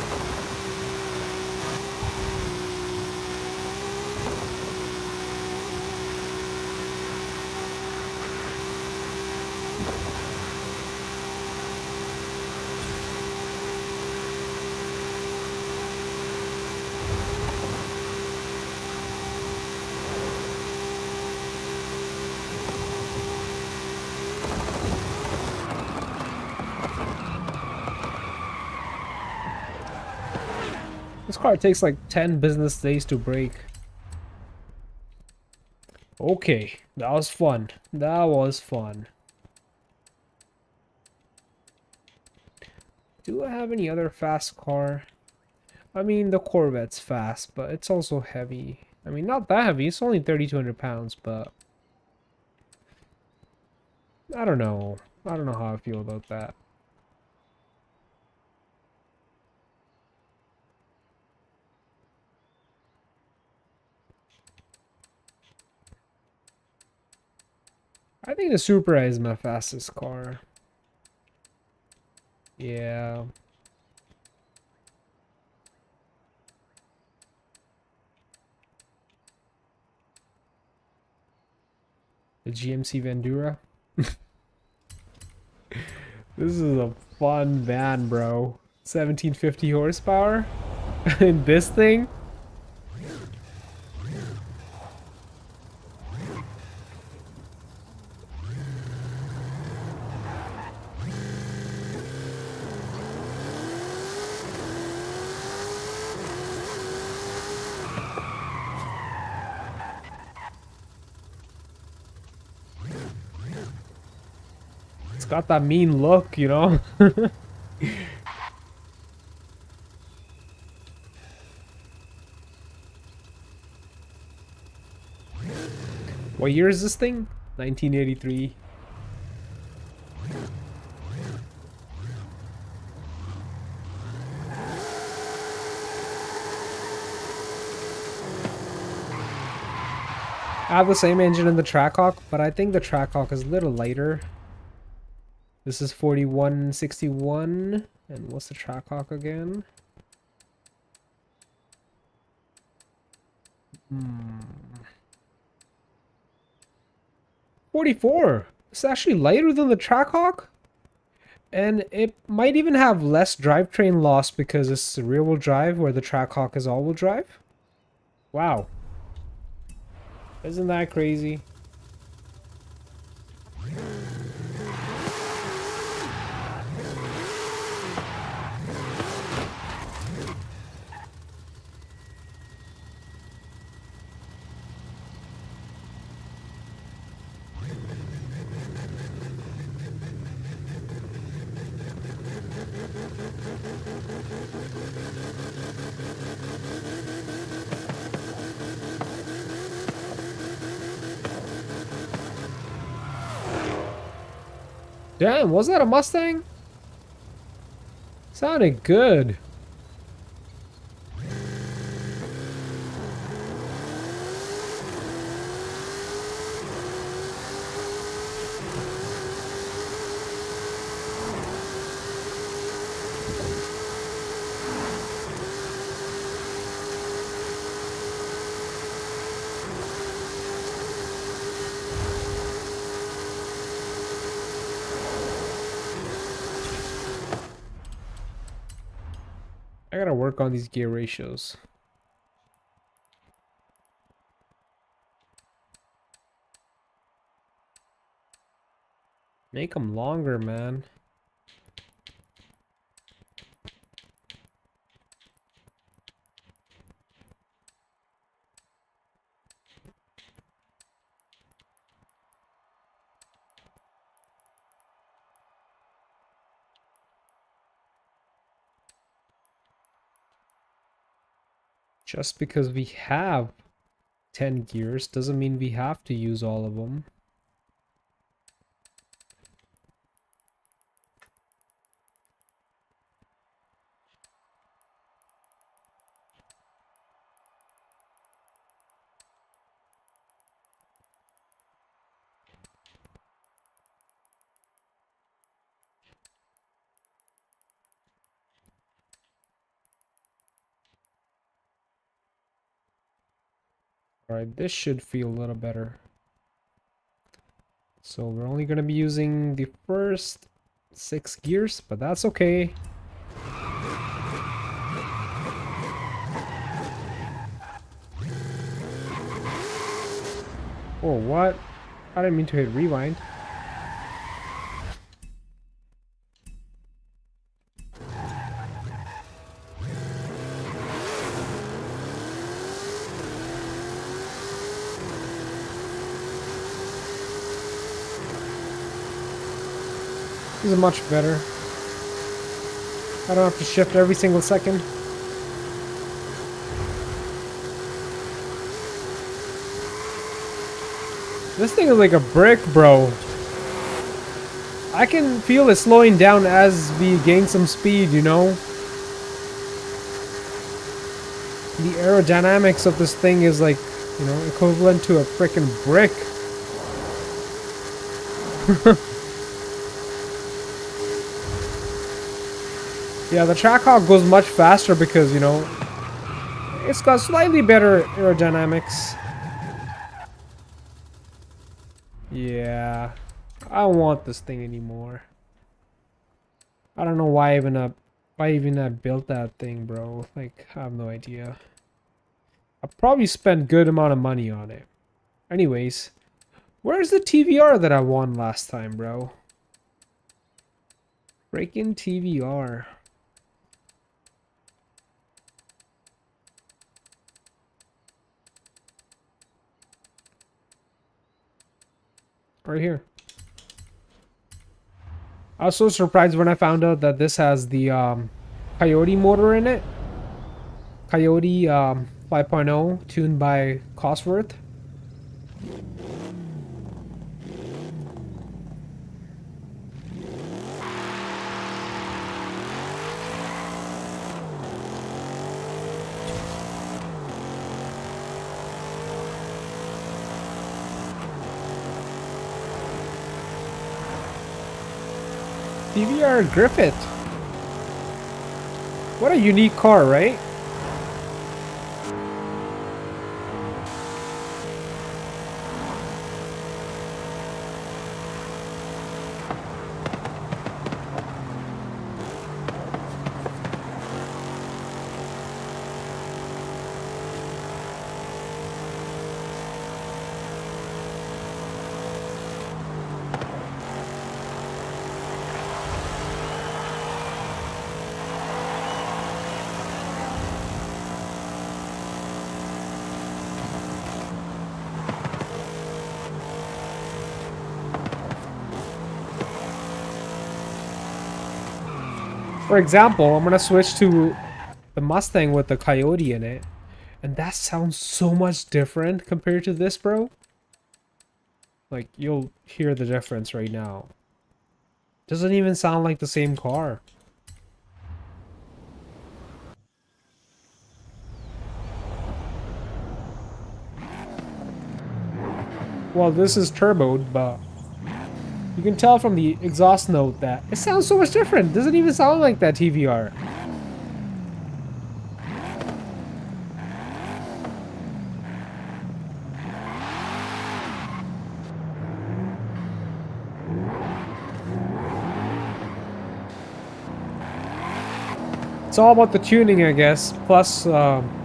This car takes like 10 business days to break. Okay, that was fun. That was fun. Do I have any other fast car? I mean, the Corvette's fast, but it's also heavy. I mean, not that heavy. It's only 3,200 pounds, but I don't know. I don't know how I feel about that. I think the Supra is my fastest car. Yeah. The GMC Vendura. This is a fun van, bro. 1750 horsepower in this thing. It's got that mean look, you know? What year is this thing? 1983. I have the same engine in the Trackhawk, but I think the Trackhawk is a little lighter. This is 4161. And what's the Trackhawk again? 44. It's actually lighter than the Trackhawk. And it might even have less drivetrain loss because it's rear-wheel drive where the Trackhawk is all-wheel drive. Wow. Isn't that crazy? Damn, was that a Mustang? Sounded good. I gotta work on these gear ratios. Make them longer, man. Just because we have 10 gears doesn't mean we have to use all of them. Alright, this should feel a little better. So we're only going to be using the first 6 gears, but that's okay. Oh, what? I didn't mean to hit rewind. This is much better. I don't have to shift every single second. This thing is like a brick, bro. I can feel it slowing down as we gain some speed, you know? The aerodynamics of this thing is like, you know, equivalent to a freaking brick. Yeah, the Trackhawk goes much faster because, you know, it's got slightly better aerodynamics. Yeah, I don't want this thing anymore. I don't know why I even Why even I built that thing, bro? Like, I have no idea. I probably spent good amount of money on it. Anyways, where's the TVR that I won last time, bro? Breaking TVR. Right here. I was so surprised when I found out that this has the Coyote motor in it. Coyote 5.0 tuned by Cosworth. DVR Griffith. What a unique car, right? For example, I'm gonna switch to the Mustang with the Coyote in it. And that sounds so much different compared to this, bro. Like, you'll hear the difference right now. Doesn't even sound like the same car. Well, this is turboed, but you can tell from the exhaust note that it sounds so much different. It doesn't even sound like that TVR. It's all about the tuning, I guess. Plus, you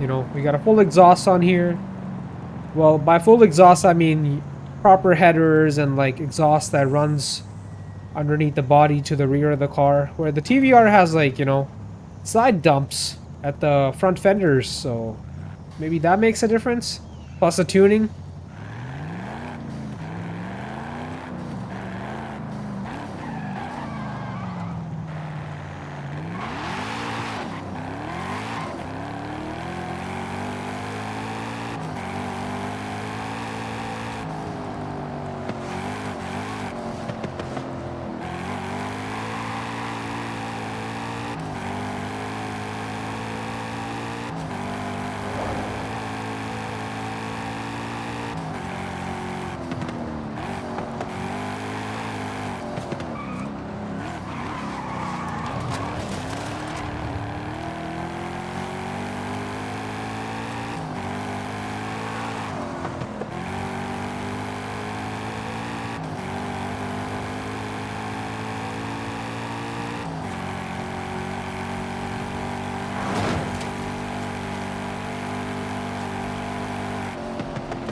know, we got a full exhaust on here. Well, by full exhaust, I mean proper headers and like exhaust that runs underneath the body to the rear of the car. Where the TVR has like, you know, side dumps at the front fenders. So maybe that makes a difference. Plus the tuning.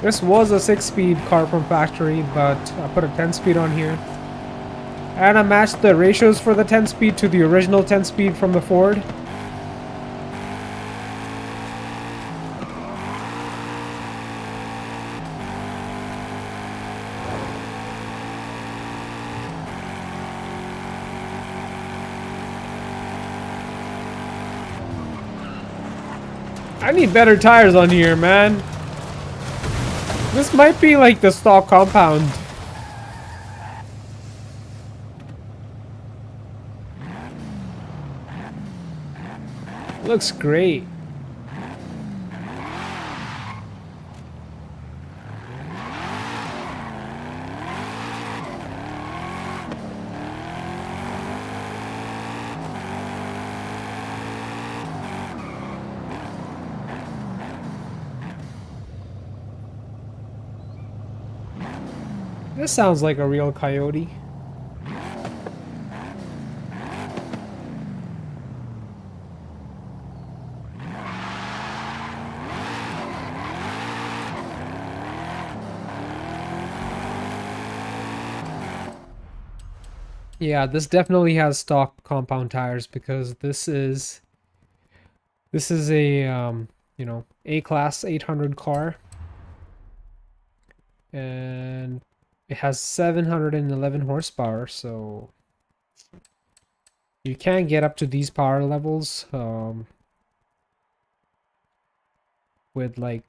This was a 6-speed car from factory, but I put a 10-speed on here. And I matched the ratios for the 10-speed to the original 10-speed from the Ford. I need better tires on here, man. This might be like the stock compound. Looks great. This sounds like a real Coyote. Yeah, this definitely has stock compound tires because this is a you know, A-class 800 car, and it has 711 horsepower, so you can get up to these power levels with like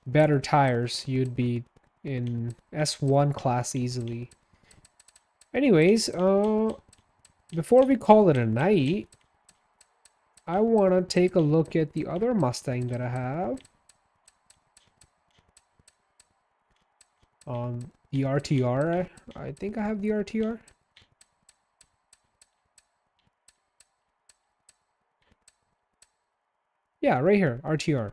better tires. You'd be in S1 class easily. Anyways, before we call it a night, I want to take a look at the other Mustang that I have. The RTR. I think I have the RTR. Yeah, right here, RTR.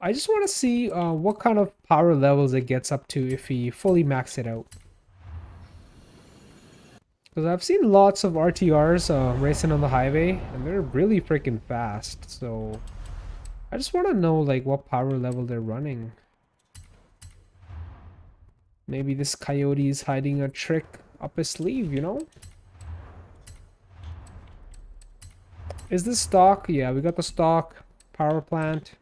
I just want to see what kind of power levels it gets up to if we fully max it out. Because I've seen lots of RTRs racing on the highway, and they're really freaking fast. So I just want to know like what power level they're running. Maybe this coyote is hiding a trick up his sleeve, you know? Is this stock? Yeah, we got the stock power plant.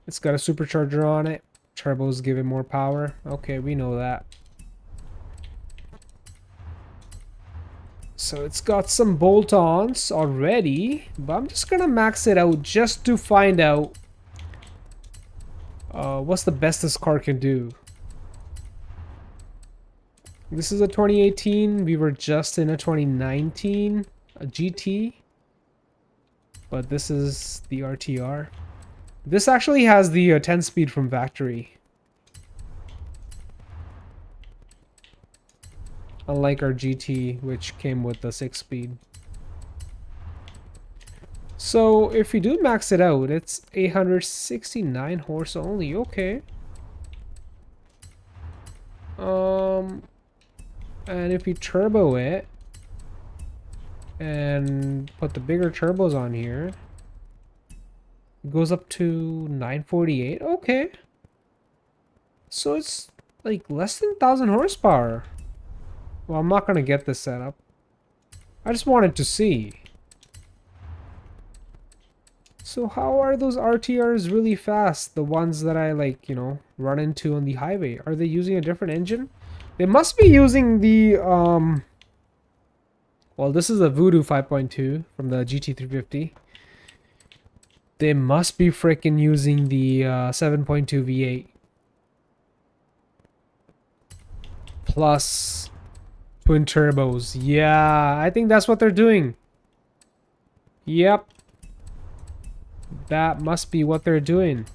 It's got a supercharger on it. Turbos give it more power. Okay, we know that. So it's got some bolt-ons already, but I'm just gonna max it out just to find out what's the best this car can do. This is a 2018. We were just in a 2019 GT, but this is the RTR. This actually has the 10 speed from factory, unlike our GT, which came with the 6 speed. So if we do max it out, it's 869 horse only. Okay. And if you turbo it and put the bigger turbos on here, it goes up to 948. Okay. So it's like less than 1,000 horsepower. Well, I'm not gonna get this set up. I just wanted to see. So how are those RTRs really fast? The ones that I like, you know, run into on the highway. Are they using a different engine? They must be using the, well, this is a Voodoo 5.2 from the GT350. They must be freaking using the 7.2 V8. Plus twin turbos. Yeah, I think that's what they're doing. Yep. That must be what they're doing.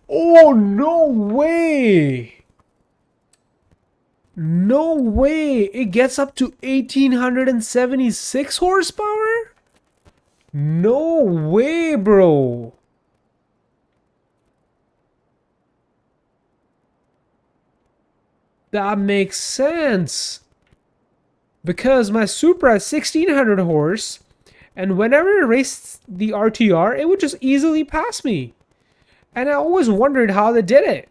Oh, no way! No way! It gets up to 1,876 horsepower? No way, bro! That makes sense. Because my Supra has 1,600 horse, and whenever I raced the RTR, it would just easily pass me. And I always wondered how they did it.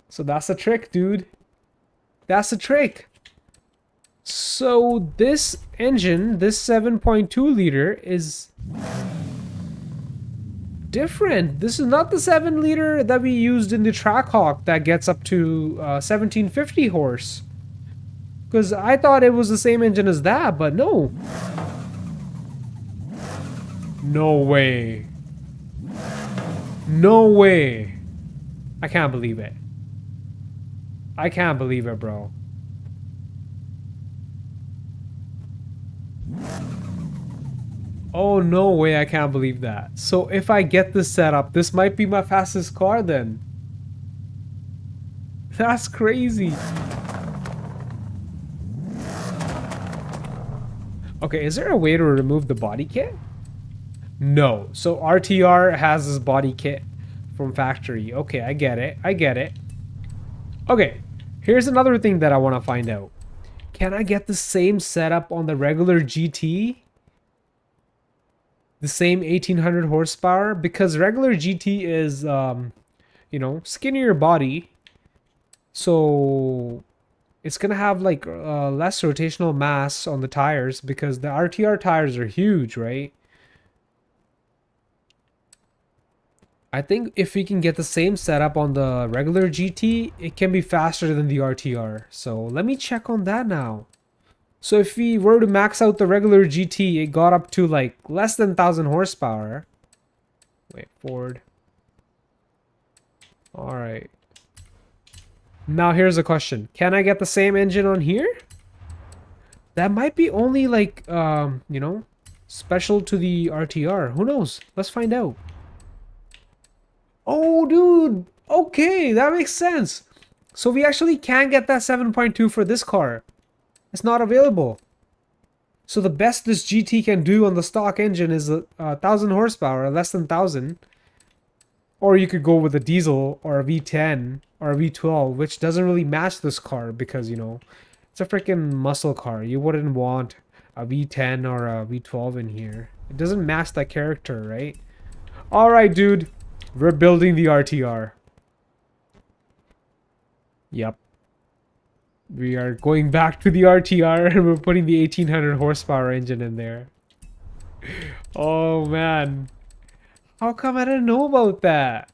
So that's the trick, dude. That's the trick. So this engine, this 7.2 liter, is different. This is not the 7 liter that we used in the Trackhawk that gets up to 1,750 horse. Because I thought it was the same engine as that, but no. No way. No way. I can't believe it. I can't believe it, bro. Oh, no way, I can't believe that. So if I get this set up, this might be my fastest car then. That's crazy. Okay, is there a way to remove the body kit? No. So RTR has this body kit from factory. Okay, I get it. I get it. Okay, here's another thing that I want to find out. Can I get the same setup on the regular GT? the same 1800 horsepower, because regular GT is, skinnier body. So it's gonna have like less rotational mass on the tires because the RTR tires are huge, right? I think if we can get the same setup on the regular GT, it can be faster than the RTR. So let me check on that now. So if we were to max out the regular GT, it got up to like less than 1000 horsepower. Wait, Ford. All right. Now here's a question. Can I get the same engine on here? That might be only like, special to the RTR. Who knows? Let's find out. Oh, dude. Okay, that makes sense. So we actually can get that 7.2 for this car. It's not available. So the best this GT can do on the stock engine is 1000 horsepower, less than 1000. Or you could go with a diesel or a V10 or a V12, which doesn't really match this car because, it's a freaking muscle car. You wouldn't want a V10 or a V12 in here. It doesn't match that character, right? All right, dude. We're building the RTR. Yep. We are going back to the RTR and we're putting the 1800 horsepower engine in there. Oh, man. How come I didn't know about that?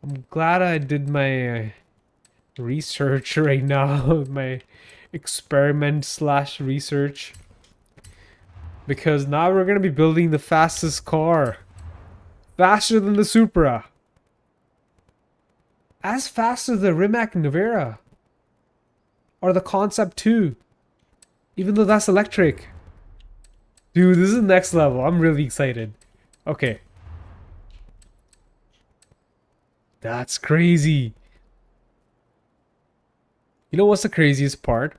I'm glad I did my research right now. My experiment / research. Because now we're going to be building the fastest car. Faster than the Supra. As fast as the Rimac Nevera. Or the Concept 2. Even though that's electric. Dude, this is next level. I'm really excited. Okay. That's crazy. You know what's the craziest part?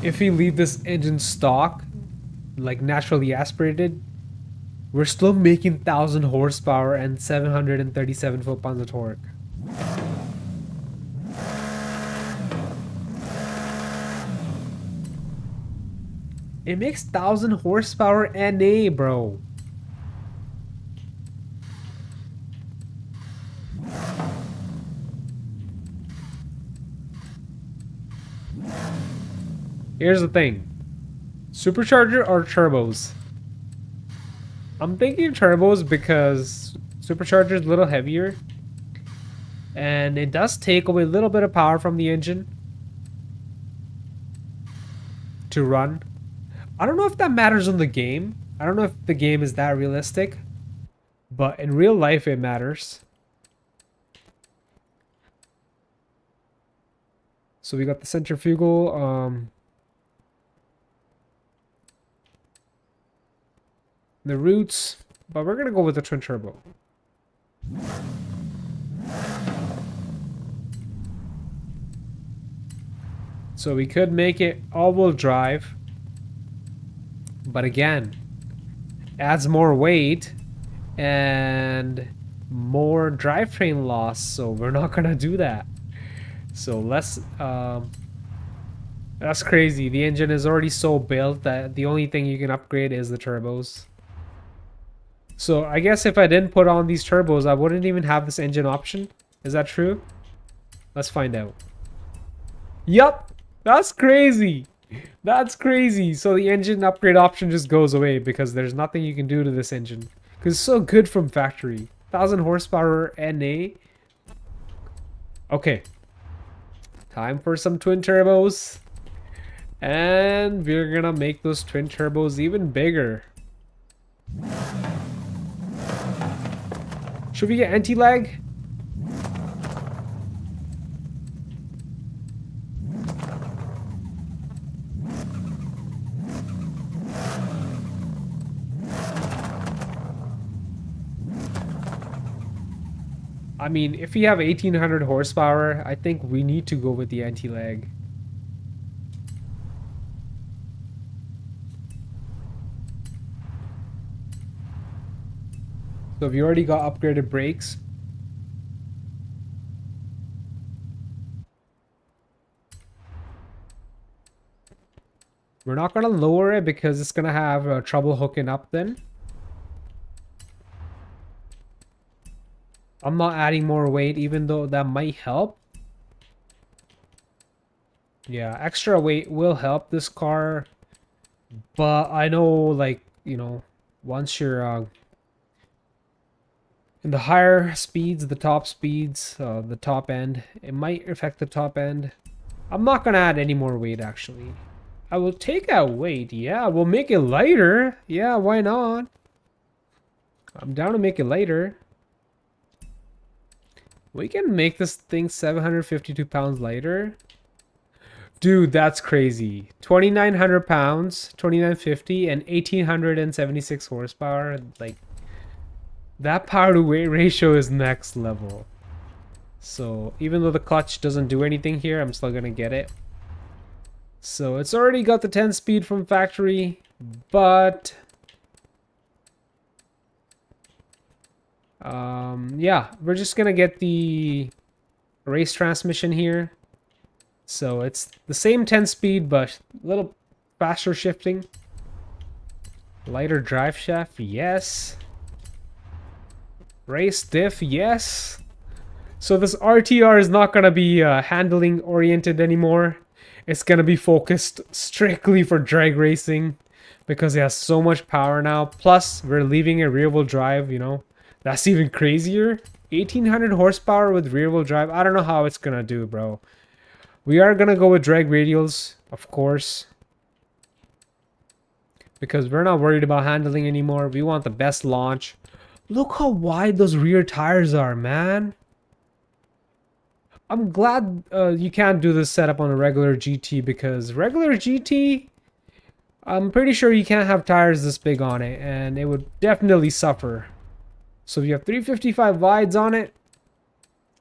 If we leave this engine stock, like naturally aspirated, we're still making 1000 horsepower and 737 foot-pounds of torque. It makes 1000 horsepower NA, bro. Here's the thing. Supercharger or turbos? I'm thinking turbos because supercharger is a little heavier. And it does take away a little bit of power from the engine to run. I don't know if that matters in the game. I don't know if the game is that realistic. But in real life, it matters. So we got the centrifugal, the roots, but we're gonna go with the twin turbo. So we could make it all-wheel drive, but again, adds more weight and more drivetrain loss, so we're not gonna do that. So let's that's crazy. The engine is already so built that the only thing you can upgrade is the turbos. So I guess if I didn't put on these turbos, I wouldn't even have this engine option. Is that true? Let's find out. Yup, that's crazy. That's crazy. So the engine upgrade option just goes away because there's nothing you can do to this engine. Because it's so good from factory. 1000 horsepower NA. Okay. Time for some twin turbos. And we're gonna make those twin turbos even bigger. Should we get anti-lag? I mean, if we have 1800 horsepower, I think we need to go with the anti-lag. So if you already got upgraded brakes, We're not going to lower it because it's going to have trouble hooking up then. I'm not adding more weight even though that might help. Yeah, extra weight will help this car. But I know, like, you know, once you're in the higher speeds, the top speeds, the top end, it might affect the top end. I'm not going to add any more weight, actually. I will take out weight. Yeah, we'll make it lighter. Yeah, why not? I'm down to make it lighter. We can make this thing 752 pounds lighter. Dude, that's crazy. 2,900 pounds, 2,950, and 1,876 horsepower. Like, that power to weight ratio is next level. So, even though the clutch doesn't do anything here, I'm still gonna get it. So, it's already got the 10 speed from factory, but... yeah, we're just gonna get the race transmission here. So it's the same 10 speed, but a little faster shifting. Lighter drive shaft, yes. Race diff, yes. So this RTR is not going to be handling oriented anymore. It's going to be focused strictly for drag racing because it has so much power now. Plus, we're leaving a rear-wheel drive, you know. That's even crazier. 1,800 horsepower with rear-wheel drive. I don't know how it's going to do, bro. We are going to go with drag radials, of course. Because we're not worried about handling anymore. We want the best launch. Look how wide those rear tires are, man. I'm glad you can't do this setup on a regular GT because regular GT, I'm pretty sure you can't have tires this big on it and it would definitely suffer. So if you have 355 wides on it,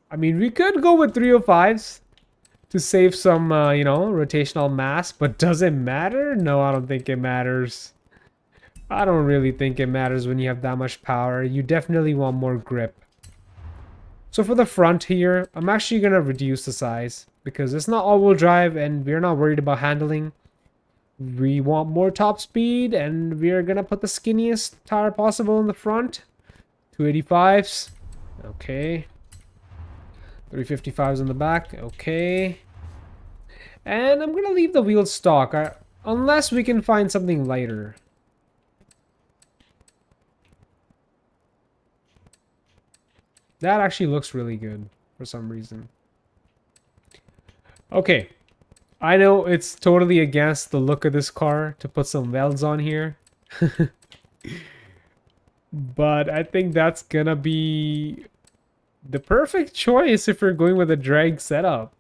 I mean, we could go with 305s to save some, you know, rotational mass, but does it matter? No, I don't think it matters. I don't really think it matters when you have that much power. You definitely want more grip. So for the front here, I'm actually going to reduce the size because it's not all-wheel drive and we're not worried about handling. We want more top speed and we're going to put the skinniest tire possible in the front. 285s. Okay. 355s in the back. Okay. And I'm going to leave the wheels stock unless we can find something lighter. That actually looks really good for some reason. Okay. I know it's totally against the look of this car to put some welds on here. But I think that's gonna be the perfect choice if we're going with a drag setup.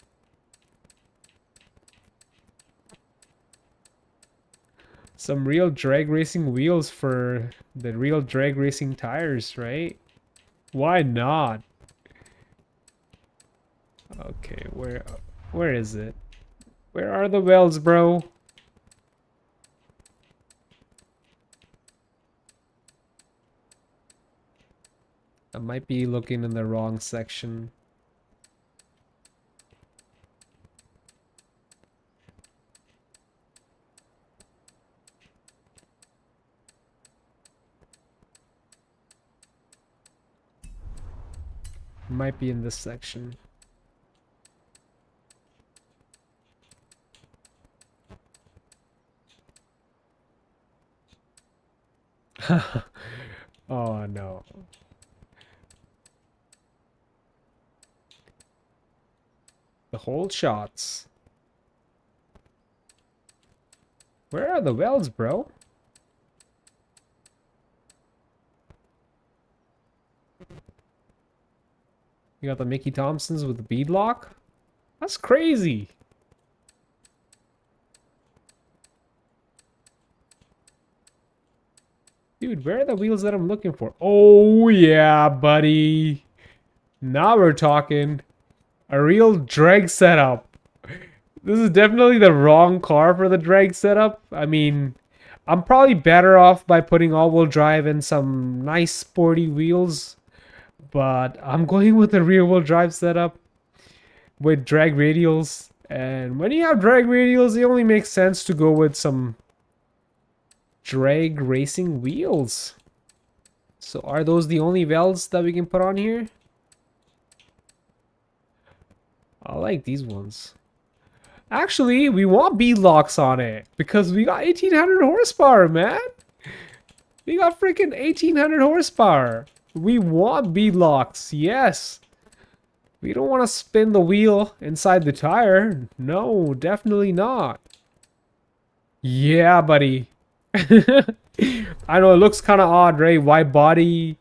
Some real drag racing wheels for the real drag racing tires, right? Why not? Okay, where is it? Where are the welds, bro? I might be looking in the wrong section. Might be in this section. Oh no. The whole shots. Where are the welds, bro? You got the Mickey Thompsons with the bead lock? That's crazy. Dude, where are the wheels that I'm looking for? Oh, yeah, buddy. Now we're talking. A real drag setup. This is definitely the wrong car for the drag setup. I mean, I'm probably better off by putting all-wheel drive and some nice sporty wheels. But I'm going with the rear-wheel drive setup with drag radials And when you have drag radials, it only makes sense to go with some drag racing wheels. So are those the only welds that we can put on here? I like these ones. Actually, we want beadlocks on it because we got 1800 horsepower, man. We got freaking 1800 horsepower. We want beadlocks, yes. We don't want to spin the wheel inside the tire. No, definitely not. Yeah, buddy. I know it looks kind of odd, right? Wide body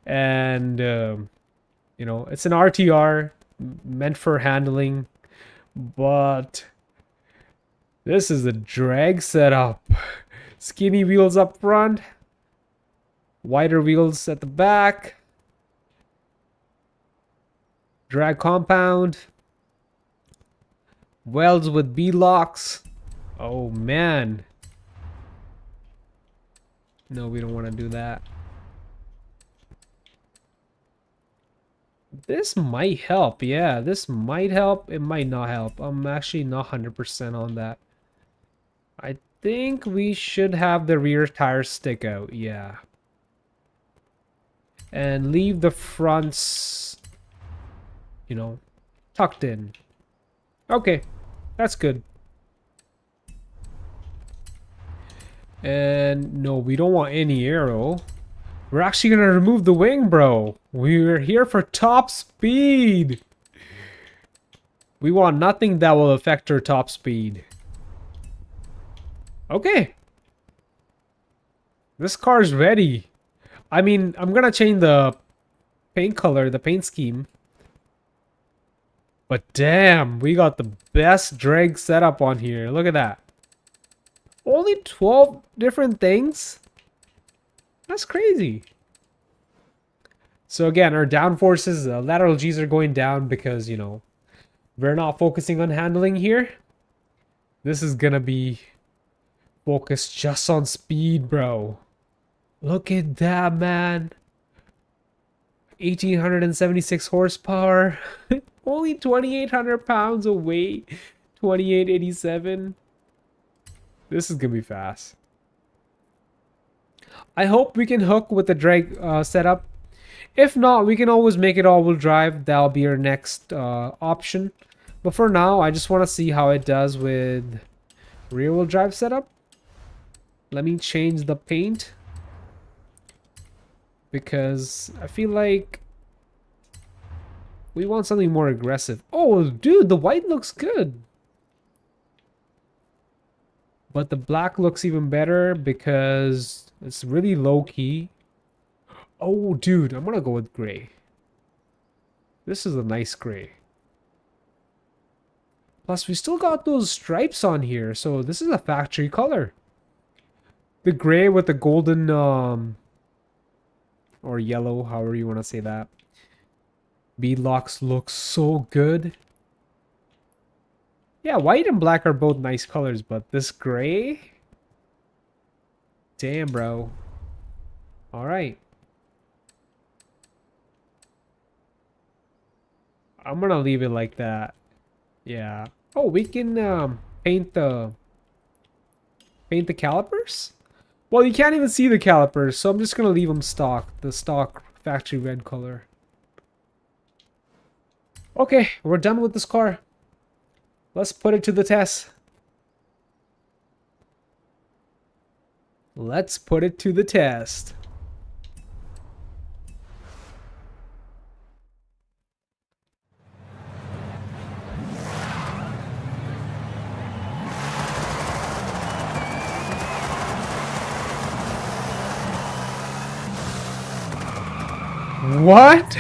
and, you know, it's an RTR meant for handling. But this is a drag setup. Skinny wheels up front. Wider wheels at the back. Drag compound. Welds with beadlocks. Oh man. No, we don't want to do that. This might help. Yeah, this might help. It might not help. I'm actually not 100% on that. I think we should have the rear tires stick out. Yeah. And leave the fronts, you know, tucked in. Okay, that's good. And no, we don't want any aero. We're actually gonna remove the wing, bro. We're here for top speed. We want nothing that will affect our top speed. Okay. This car's ready. I mean, I'm gonna change the paint color, the paint scheme. But damn, we got the best drag setup on here. Look at that. Only 12 different things? That's crazy. So again, our downforces, the lateral G's are going down because, you know, we're not focusing on handling here. This is gonna be focused just on speed, bro. Look at that, man. 1876 horsepower. Only 2,800 pounds of weight. 2887. This is gonna be fast. I hope we can hook with the drag setup. If not, we can always make it all-wheel drive. That'll be our next option. But for now, I just want to see how it does with rear-wheel drive setup. Let me change the paint. Because I feel like we want something more aggressive. Oh, dude, the white looks good. But the black looks even better because it's really low-key. Oh, dude, I'm gonna go with gray. This is a nice gray. Plus, we still got those stripes on here, so this is a factory color. The gray with the golden, or yellow, however you want to say that. Beadlocks look so good. Yeah, white and black are both nice colors, but this gray? Damn, bro. Alright. I'm gonna leave it like that. Yeah. Oh, we can paint the calipers? Well, you can't even see the calipers, so I'm just gonna leave them stock. The stock factory red color. Okay, we're done with this car. Let's put it to the test. Let's put it to the test. What?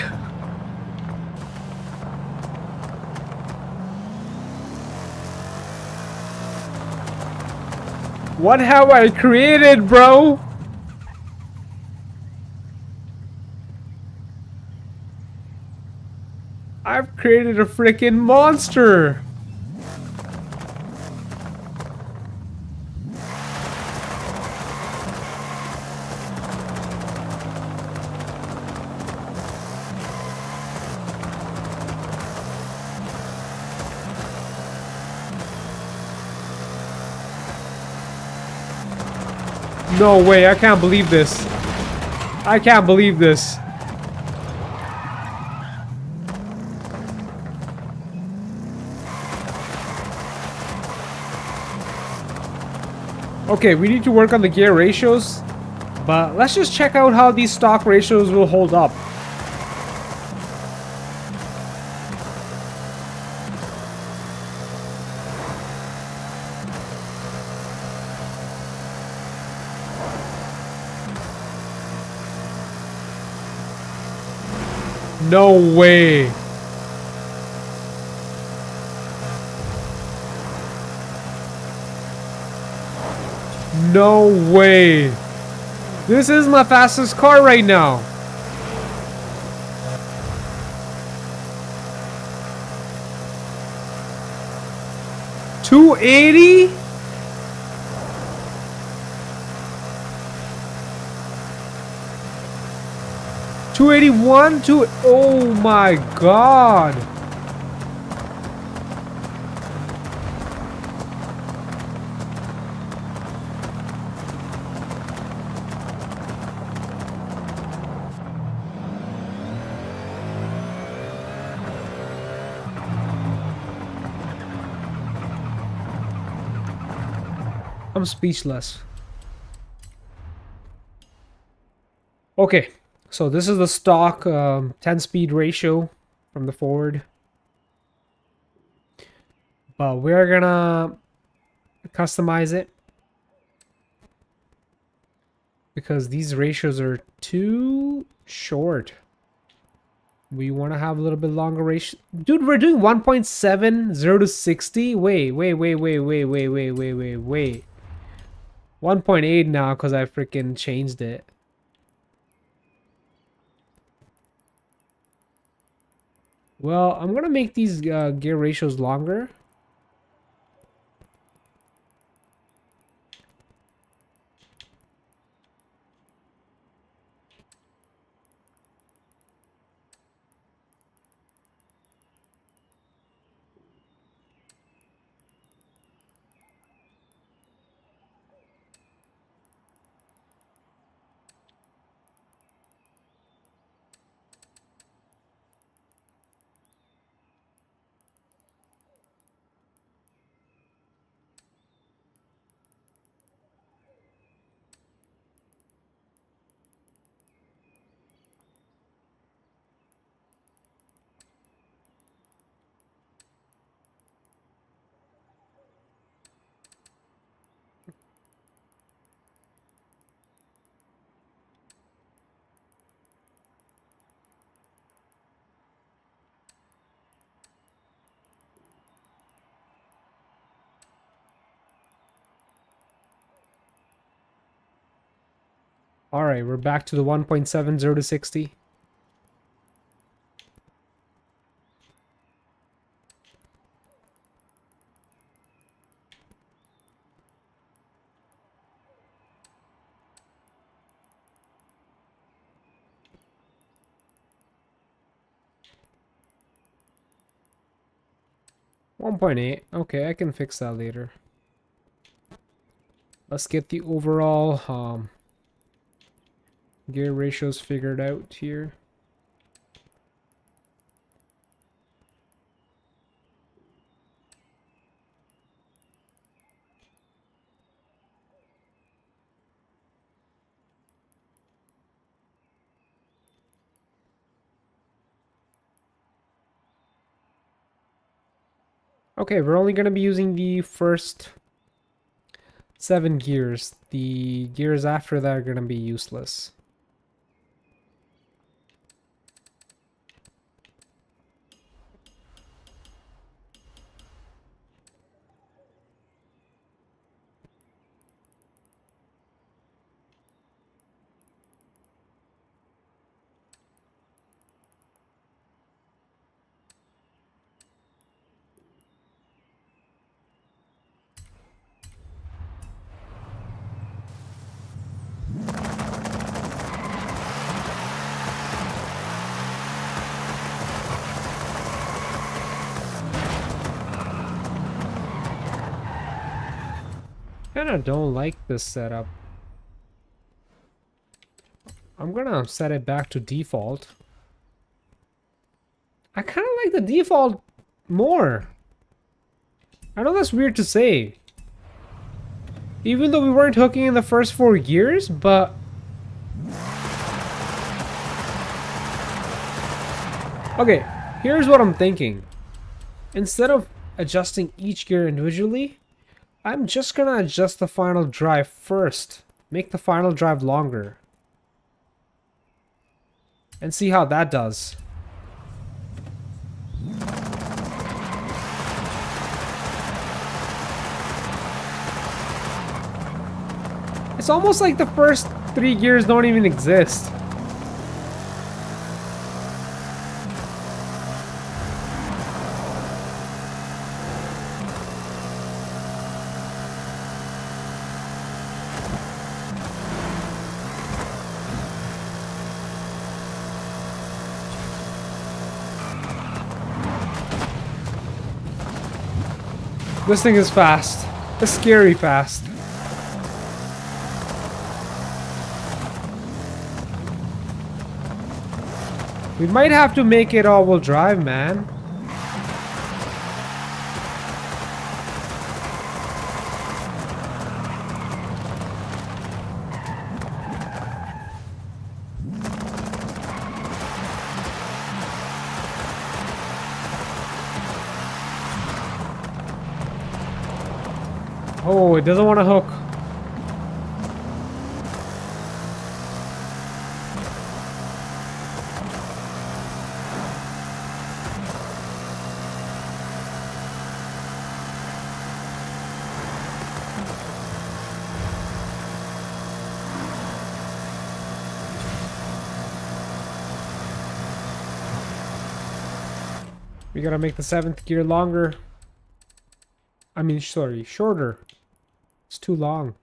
What have I created, bro? I've created a freaking monster. No way, I can't believe this. I can't believe this. Okay, we need to work on the gear ratios, but let's just check out how these stock ratios will hold up. No way. No way. This is my fastest car right now. $280? $281? Oh my god. I'm speechless. Okay, so this is the stock 10-speed ratio from the Ford. But we're gonna customize it because these ratios are too short. We want to have a little bit longer ratio. Dude, we're doing 1.7, 0 to 60. Wait. 1.8 now because I freaking changed it. Well, I'm gonna make these gear ratios longer. All right, we're back to the 1.7, 0 to 60. $1.8. Okay, I can fix that later. Let's get the overall gear ratios figured out here. Okay, we're only going to be using the first 7 gears. The gears after that are going to be useless. Kinda don't like this setup. I'm gonna set it back to default. I kind of like the default more. I know that's weird to say. Even though we weren't hooking in the first 4 gears, but... Okay, here's what I'm thinking. Instead of adjusting each gear individually, I'm just gonna adjust the final drive first. Make the final drive longer. And see how that does. It's almost like the first 3 gears don't even exist. This thing is fast. It's scary fast. We might have to make it all-wheel drive, man. Oh, it doesn't want to hook. We gotta make the 7th gear longer. I mean, sorry, shorter. It's too long.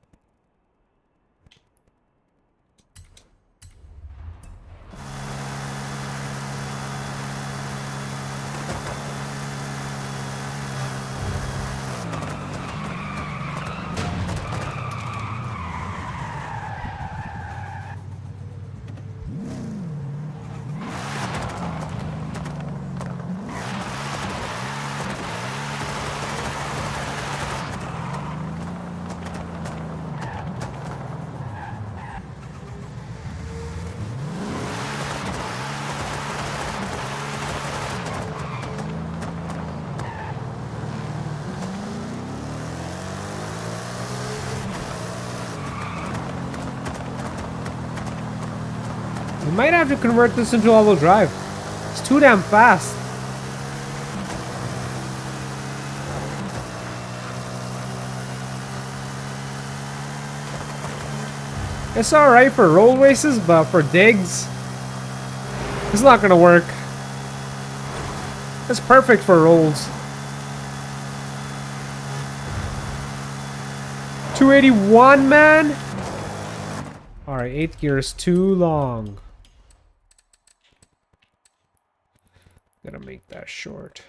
We might have to convert this into all-wheel drive. It's too damn fast. It's alright for road races, but for digs, it's not gonna work. It's perfect for rolls. 281, man. Alright, 8th gear is too long. Gotta make that short.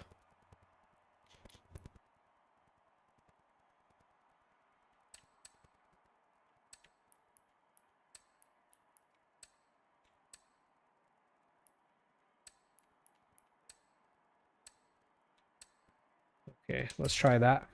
Okay, let's try that.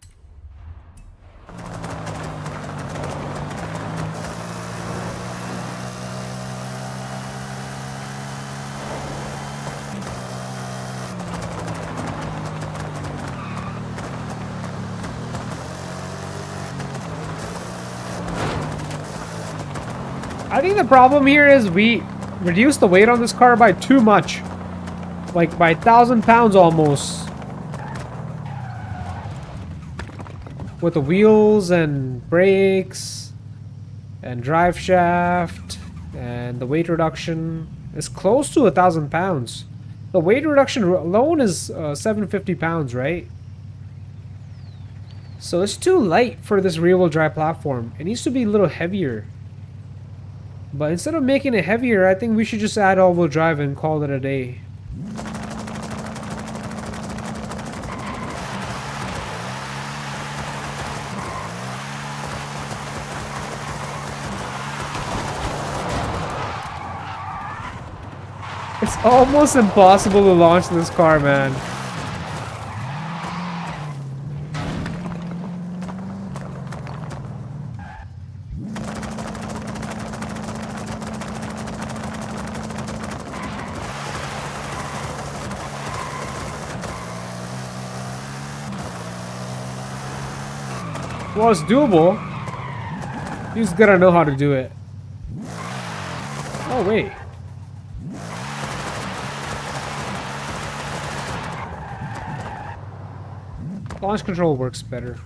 I think the problem here is we reduced the weight on this car by too much. Like by 1,000 pounds almost. With the wheels and brakes and drive shaft and the weight reduction is close to 1,000 pounds. The weight reduction alone is 750 pounds, right? So it's too light for this rear-wheel drive platform. It needs to be a little heavier. But instead of making it heavier, I think we should just add all-wheel drive and call it a day. It's almost impossible to launch this car, man. Well, it's doable. You just gotta know how to do it. Oh, wait. Launch control works better.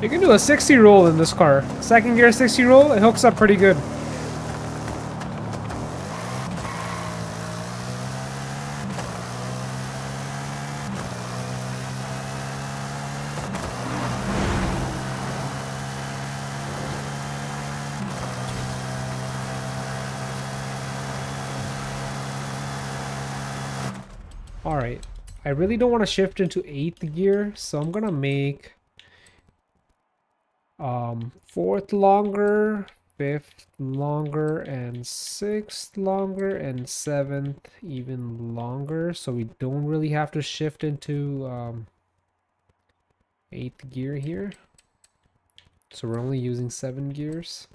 You can do a 60 roll in this car. Second gear 60 roll, it hooks up pretty good. Alright, I really don't want to shift into 8th gear, so I'm gonna make 4th longer, 5th longer, and 6th longer, and 7th even longer, so we don't really have to shift into 8th gear here. So we're only using 7 gears.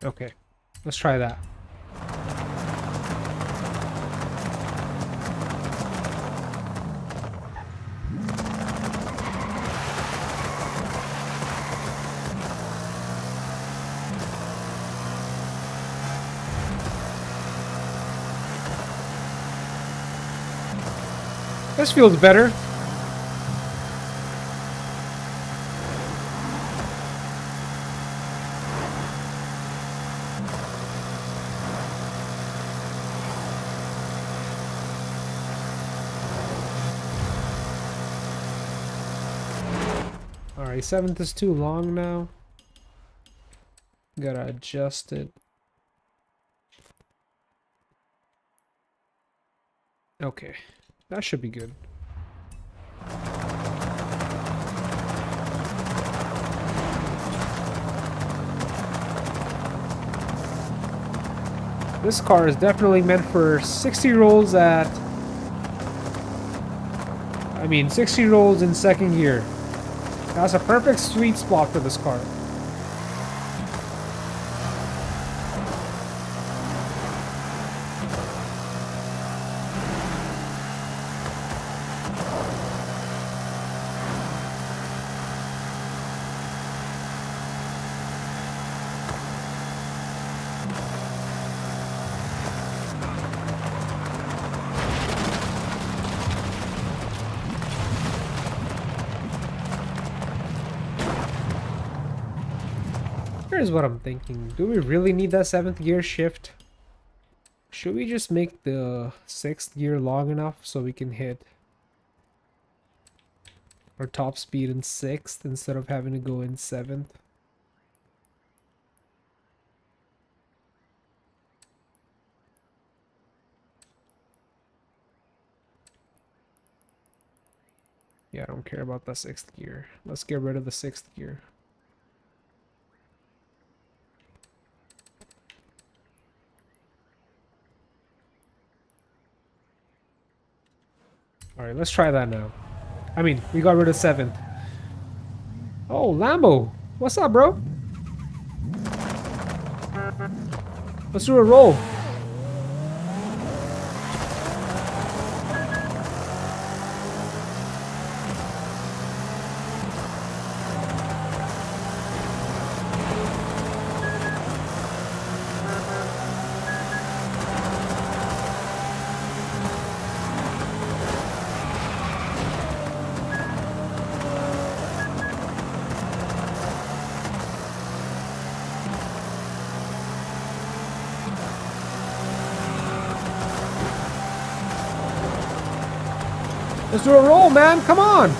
Okay, let's try that. This feels better. Alright, 7th is too long now. Gotta adjust it. Okay, that should be good. This car is definitely meant for 60 rolls at... 60 rolls in 2nd gear. That's a perfect sweet spot for this car. Here's what I'm thinking. Do we really need that 7th gear shift? Should we just make the 6th gear long enough so we can hit our top speed in 6th instead of having to go in 7th? Yeah, I don't care about the 6th gear. Let's get rid of the 6th gear. Alright, let's try that now. I mean, we got rid of 7th. Oh, Lambo! What's up, bro? Let's do a roll. Let's do a roll, man. Come on.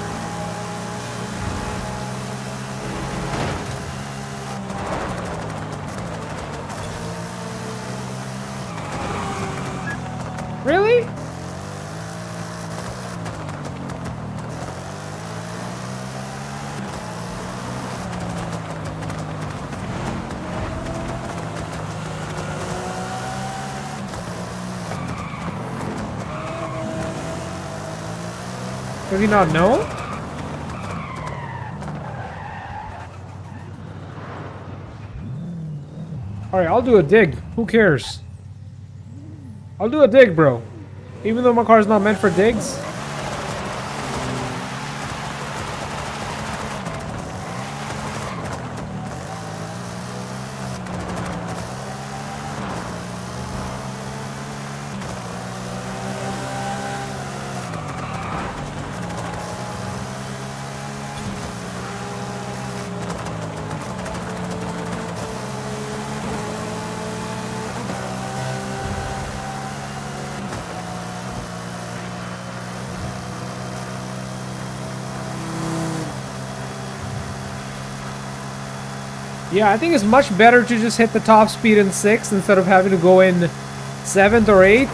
Really? Does he not know? Alright, I'll do a dig. Who cares? I'll do a dig, bro. Even though my car's not meant for digs. Yeah, I think it's much better to just hit the top speed in 6th instead of having to go in 7th or 8th.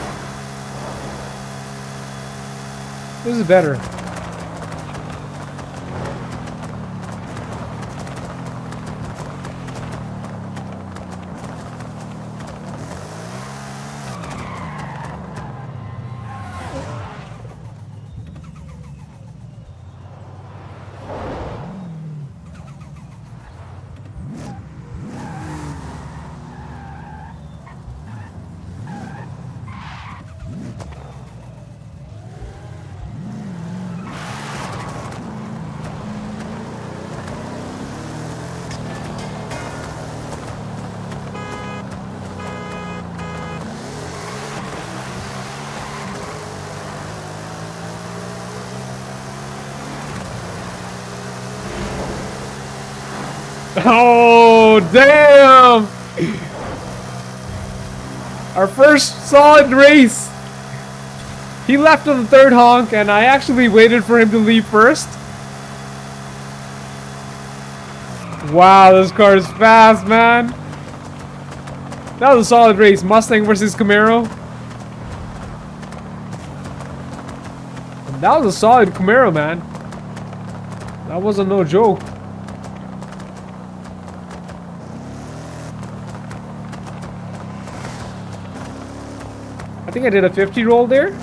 This is better. Oh, damn! Our first solid race. He left on the 3rd honk, and I actually waited for him to leave first. Wow, this car is fast, man. That was a solid race. Mustang versus Camaro. That was a solid Camaro, man. That wasn't no joke. I think I did a 50 roll there.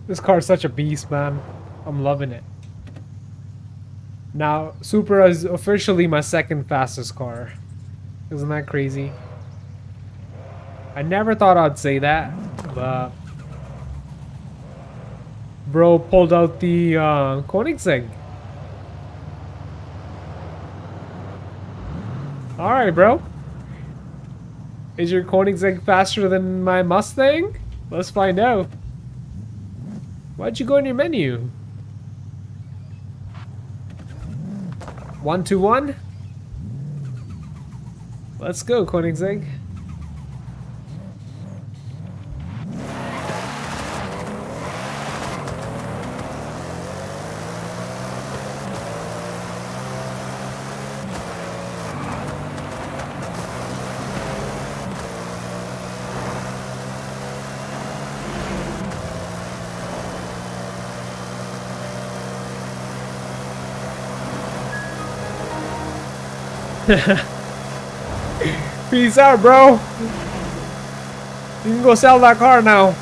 This car is such a beast, man. I'm loving it. Now, Supra is officially my second fastest car. Isn't that crazy? I never thought I'd say that, but... Bro pulled out the Koenigsegg. Alright, bro. Is your Koenigsegg faster than my Mustang? Let's find out. Why'd you go in your menu? 121? Let's go, Koenigsegg. Peace out, bro. You can go sell that car now.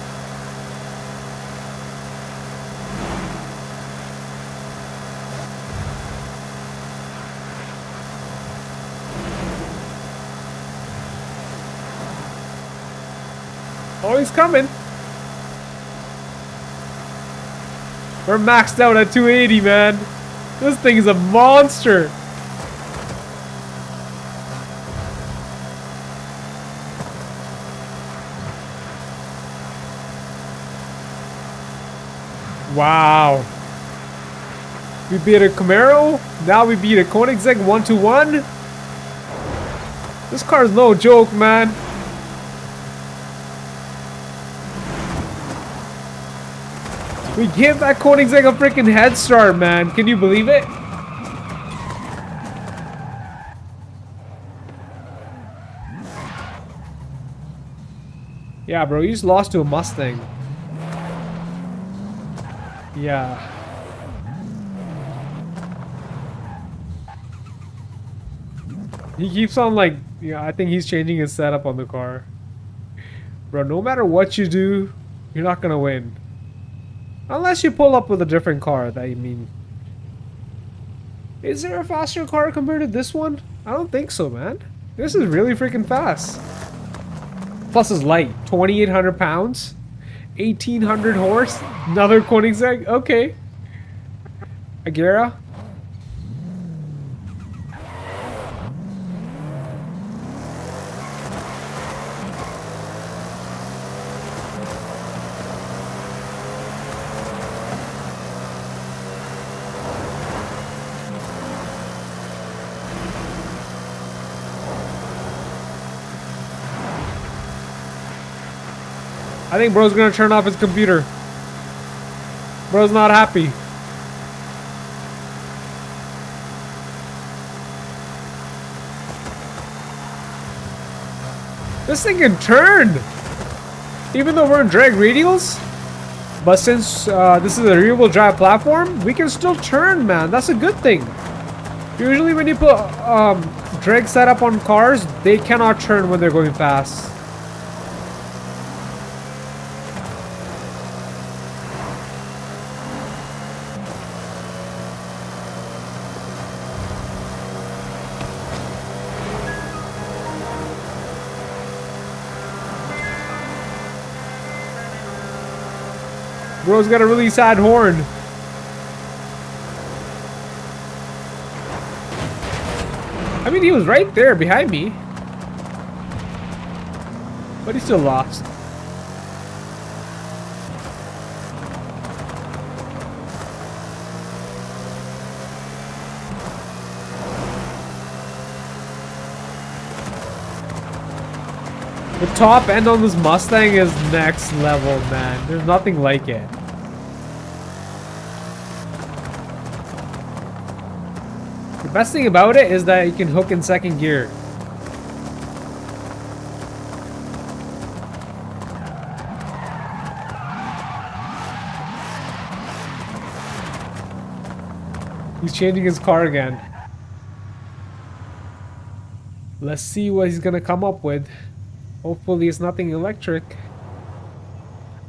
Oh, he's coming. We're maxed out at 280, man. This thing is a monster. Wow. We beat a Camaro. Now we beat a Koenigsegg 121. This car's no joke, man. We gave that Koenigsegg a freaking head start, man. Can you believe it? Yeah, bro, you just lost to a Mustang. Yeah. He keeps on like, yeah, I think he's changing his setup on the car. Bro, no matter what you do, you're not gonna win. Unless you pull up with a different car, that you mean. Is there a faster car compared to this one? I don't think so, man. This is really freaking fast. Plus it's light, 2,800 pounds. 1,800 horse, another Koenigsegg. Okay, Agera. I think bro's gonna turn off his computer. Bro's not happy. This thing can turn! Even though we're in drag radials? But since this is a rear-wheel drive platform, we can still turn, man. That's a good thing. Usually when you put drag setup on cars, they cannot turn when they're going fast. Bro's got a really sad horn. I mean, he was right there behind me. But he still lost. The top end on this Mustang is next level, man. There's nothing like it. The best thing about it is that you can hook in second gear. He's changing his car again. Let's see what he's gonna come up with. Hopefully it's nothing electric.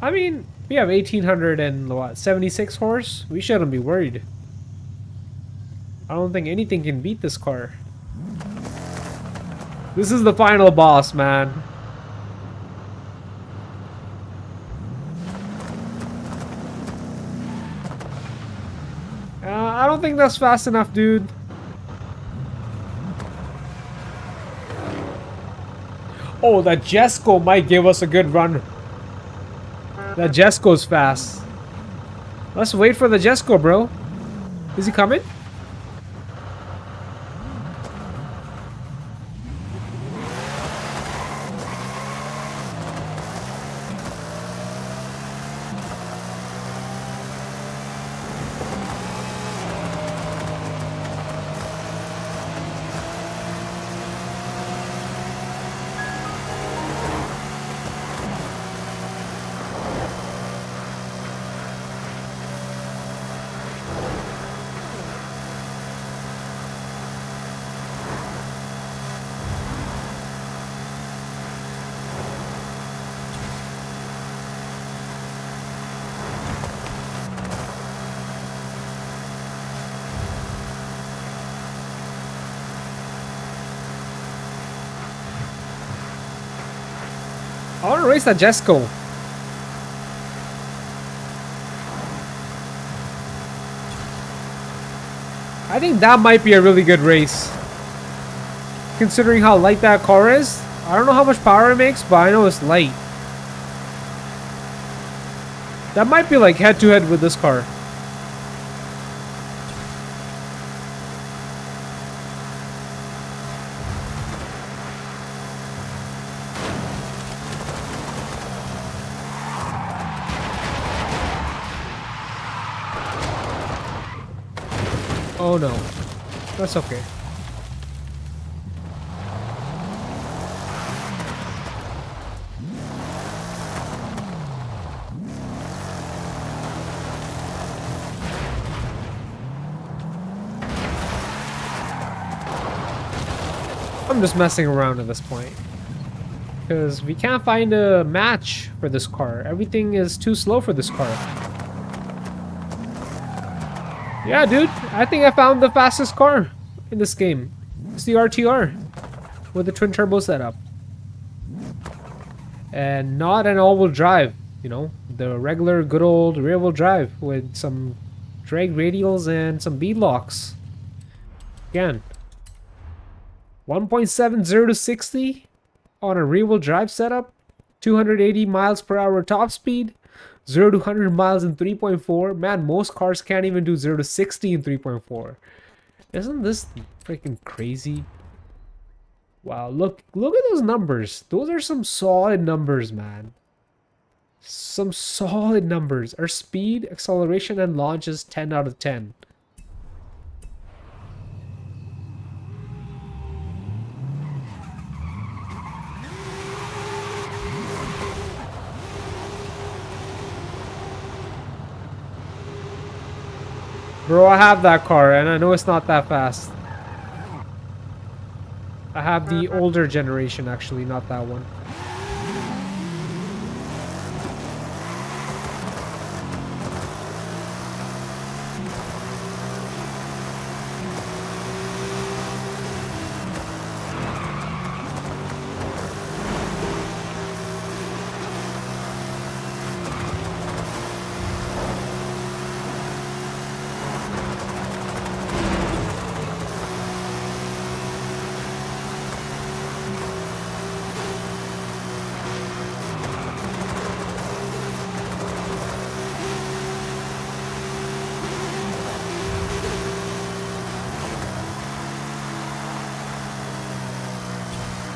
I mean, We have 1876 horse. We shouldn't be worried. I don't think anything can beat this car. This is the final boss, man. I don't think that's fast enough, dude. Oh, that Jesco might give us a good run. That Jesco's fast. Let's wait for the Jesco, bro. Is he coming? I want to race that Jesco. I think that might be a really good race. Considering how light that car is. I don't know how much power it makes, but I know it's light. That might be like head to head with this car. Oh no, that's okay. I'm just messing around at this point. Because we can't find a match for this car. Everything is too slow for this car. Yeah, dude. I think I found the fastest car in this game. It's the RTR. With the twin turbo setup. And not an all-wheel drive. You know, the regular good old rear-wheel drive. With some drag radials and some bead locks. Again. 1.70 to 60 on a rear-wheel drive setup, 280 miles per hour top speed, 0 to 100 miles in 3.4. Man, most cars can't even do 0 to 60 in 3.4. Isn't this freaking crazy? Wow, look at those numbers. Those are some solid numbers, man. Some solid numbers. Our speed, acceleration, and launch is 10 out of 10. Bro, I have that car, and I know it's not that fast. I have the older generation, actually, not that one.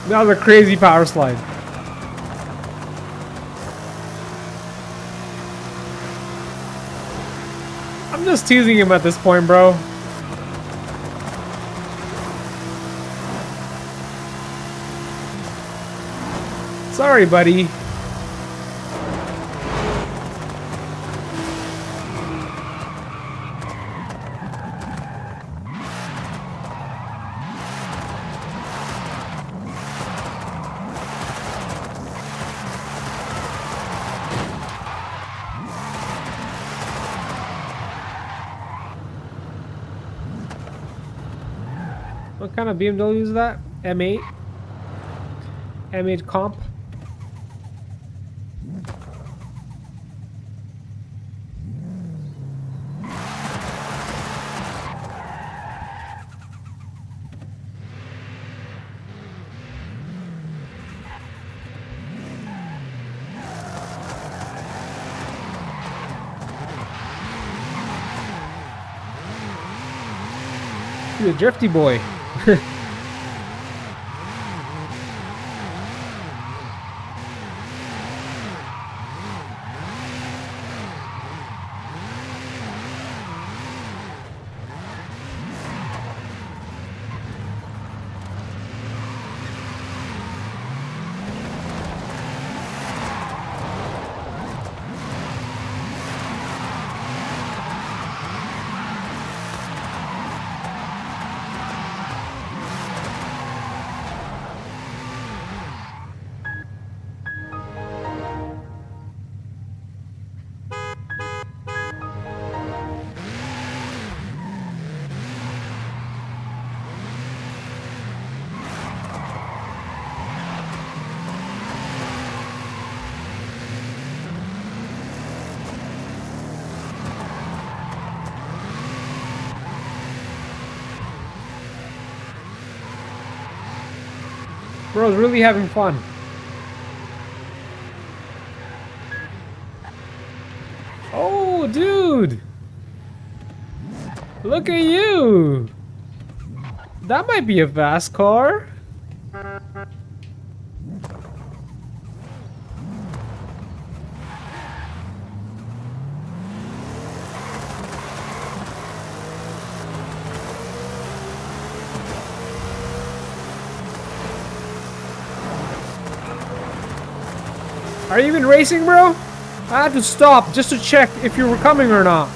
That was a crazy power slide. I'm just teasing him at this point, bro. Sorry, buddy. What kind of BMW is that? M8? M8 comp? He's a drifty boy. Bro's really having fun. Oh, dude! Look at you! That might be a fast car. Are you even racing, bro? I had to stop just to check if you were coming or not.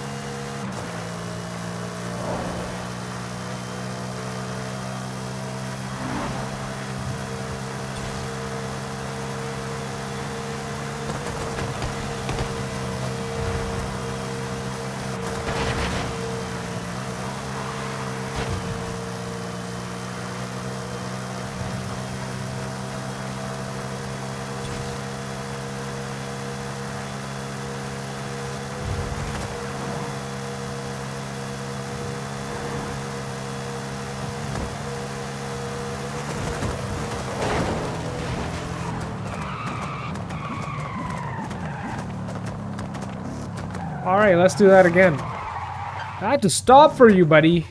Alright, let's do that again. I had to stop for you, buddy.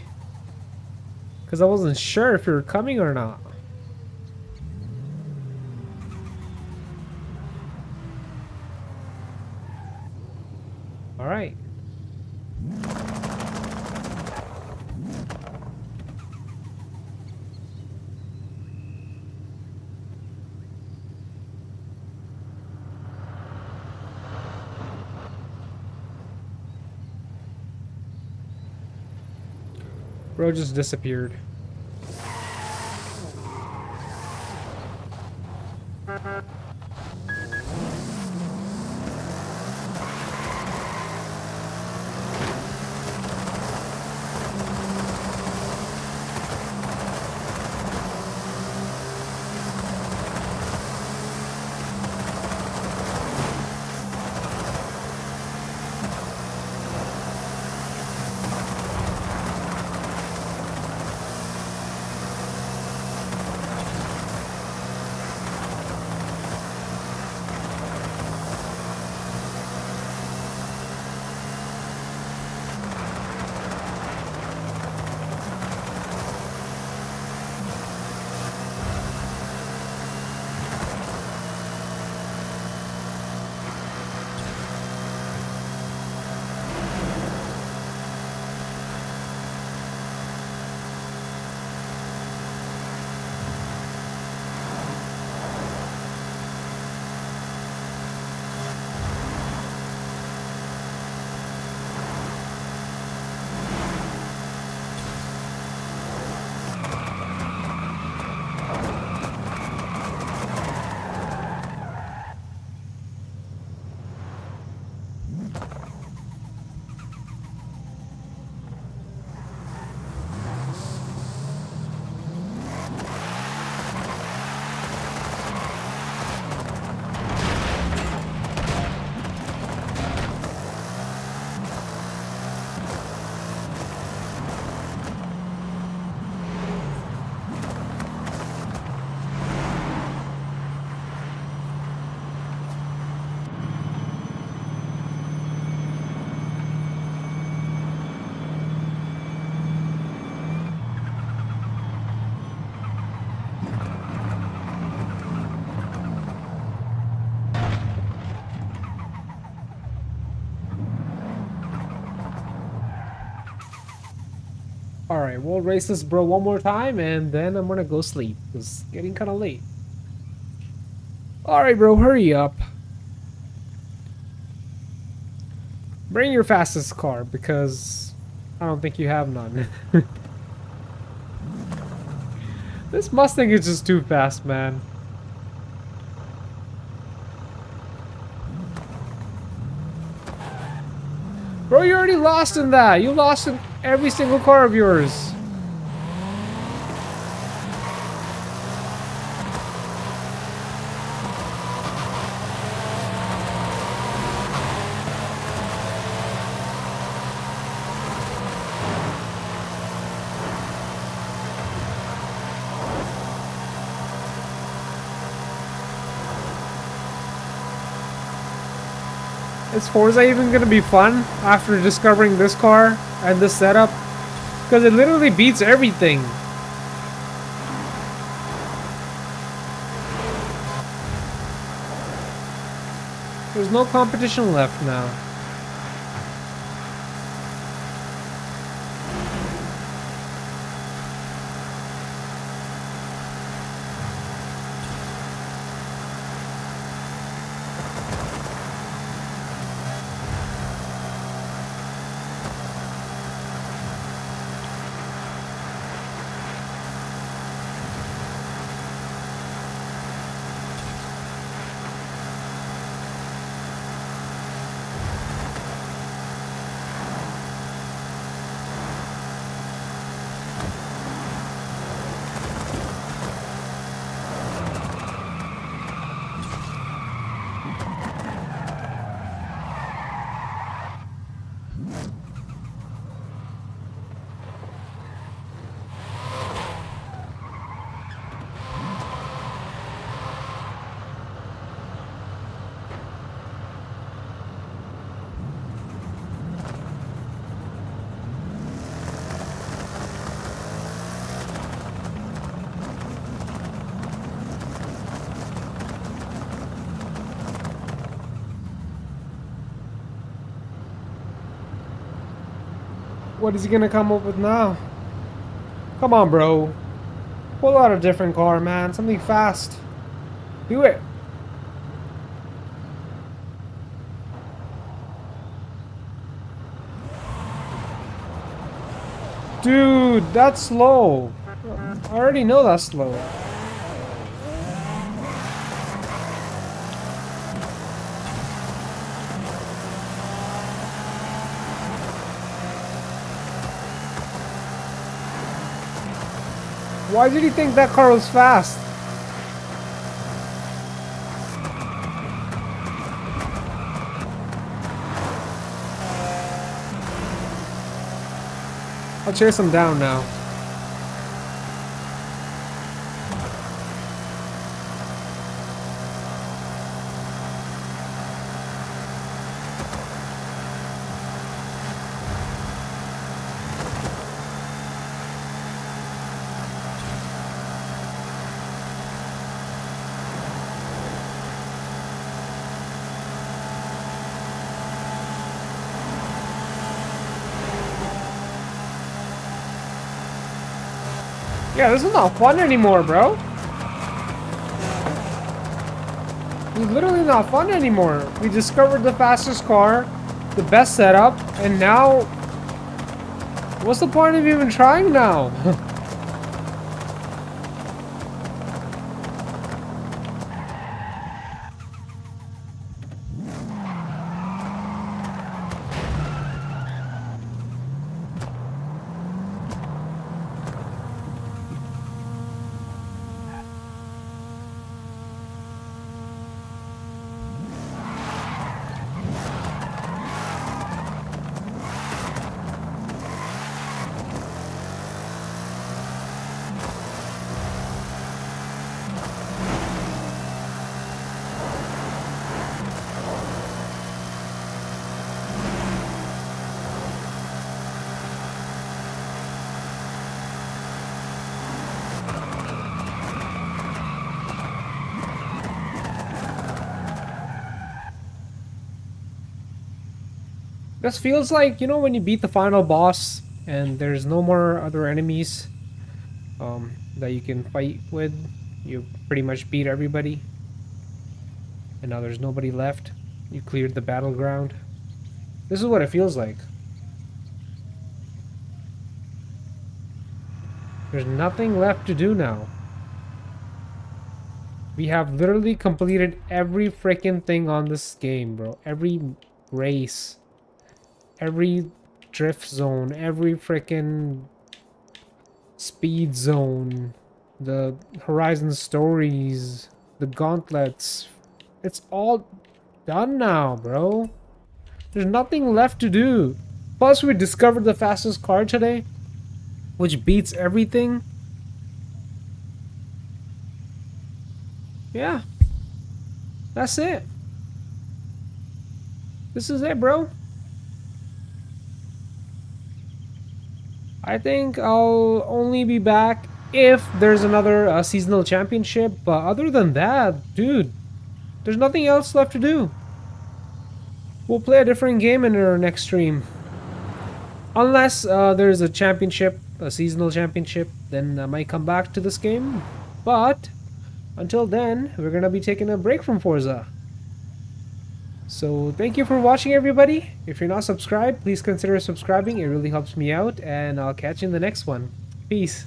Because I wasn't sure if you were coming or not. Alright. Bro just disappeared. Alright, we'll race this bro one more time and then I'm gonna go sleep. It's getting kinda late. Alright bro, hurry up. Bring your fastest car because I don't think you have none. This Mustang is just too fast, man. Bro, you already lost in that. You lost in every single car of yours. Is Forza even gonna be fun after discovering this car and this setup? Because it literally beats everything. There's no competition left now. What is he gonna come up with now? Come on, bro. Pull out a different car, man. Something fast. Do it. Dude, that's slow. I already know that's slow. Why did he think that car was fast? I'll chase him down now. Yeah, this is not fun anymore, bro. It's literally not fun anymore. We discovered the fastest car, the best setup, and now... What's the point of even trying now? This feels like, you know, when you beat the final boss and there's no more other enemies that you can fight with. You pretty much beat everybody, and now there's nobody left. You cleared the battleground. This is what it feels like. There's nothing left to do now. We have literally completed every freaking thing on this game, bro. Every race, every drift zone, every freaking speed zone, the Horizon stories, the gauntlets. It's all done now, bro. There's nothing left to do. Plus, we discovered the fastest car today, which beats everything. Yeah. That's it. This is it, bro. I think I'll only be back if there's another seasonal championship. But other than that, dude, there's nothing else left to do. We'll play a different game in our next stream. Unless there's a championship, a seasonal championship, then I might come back to this game. But until then, we're gonna be taking a break from Forza. So thank you for watching, everybody. If you're not subscribed, please consider subscribing. It really helps me out, and I'll catch you in the next one. Peace.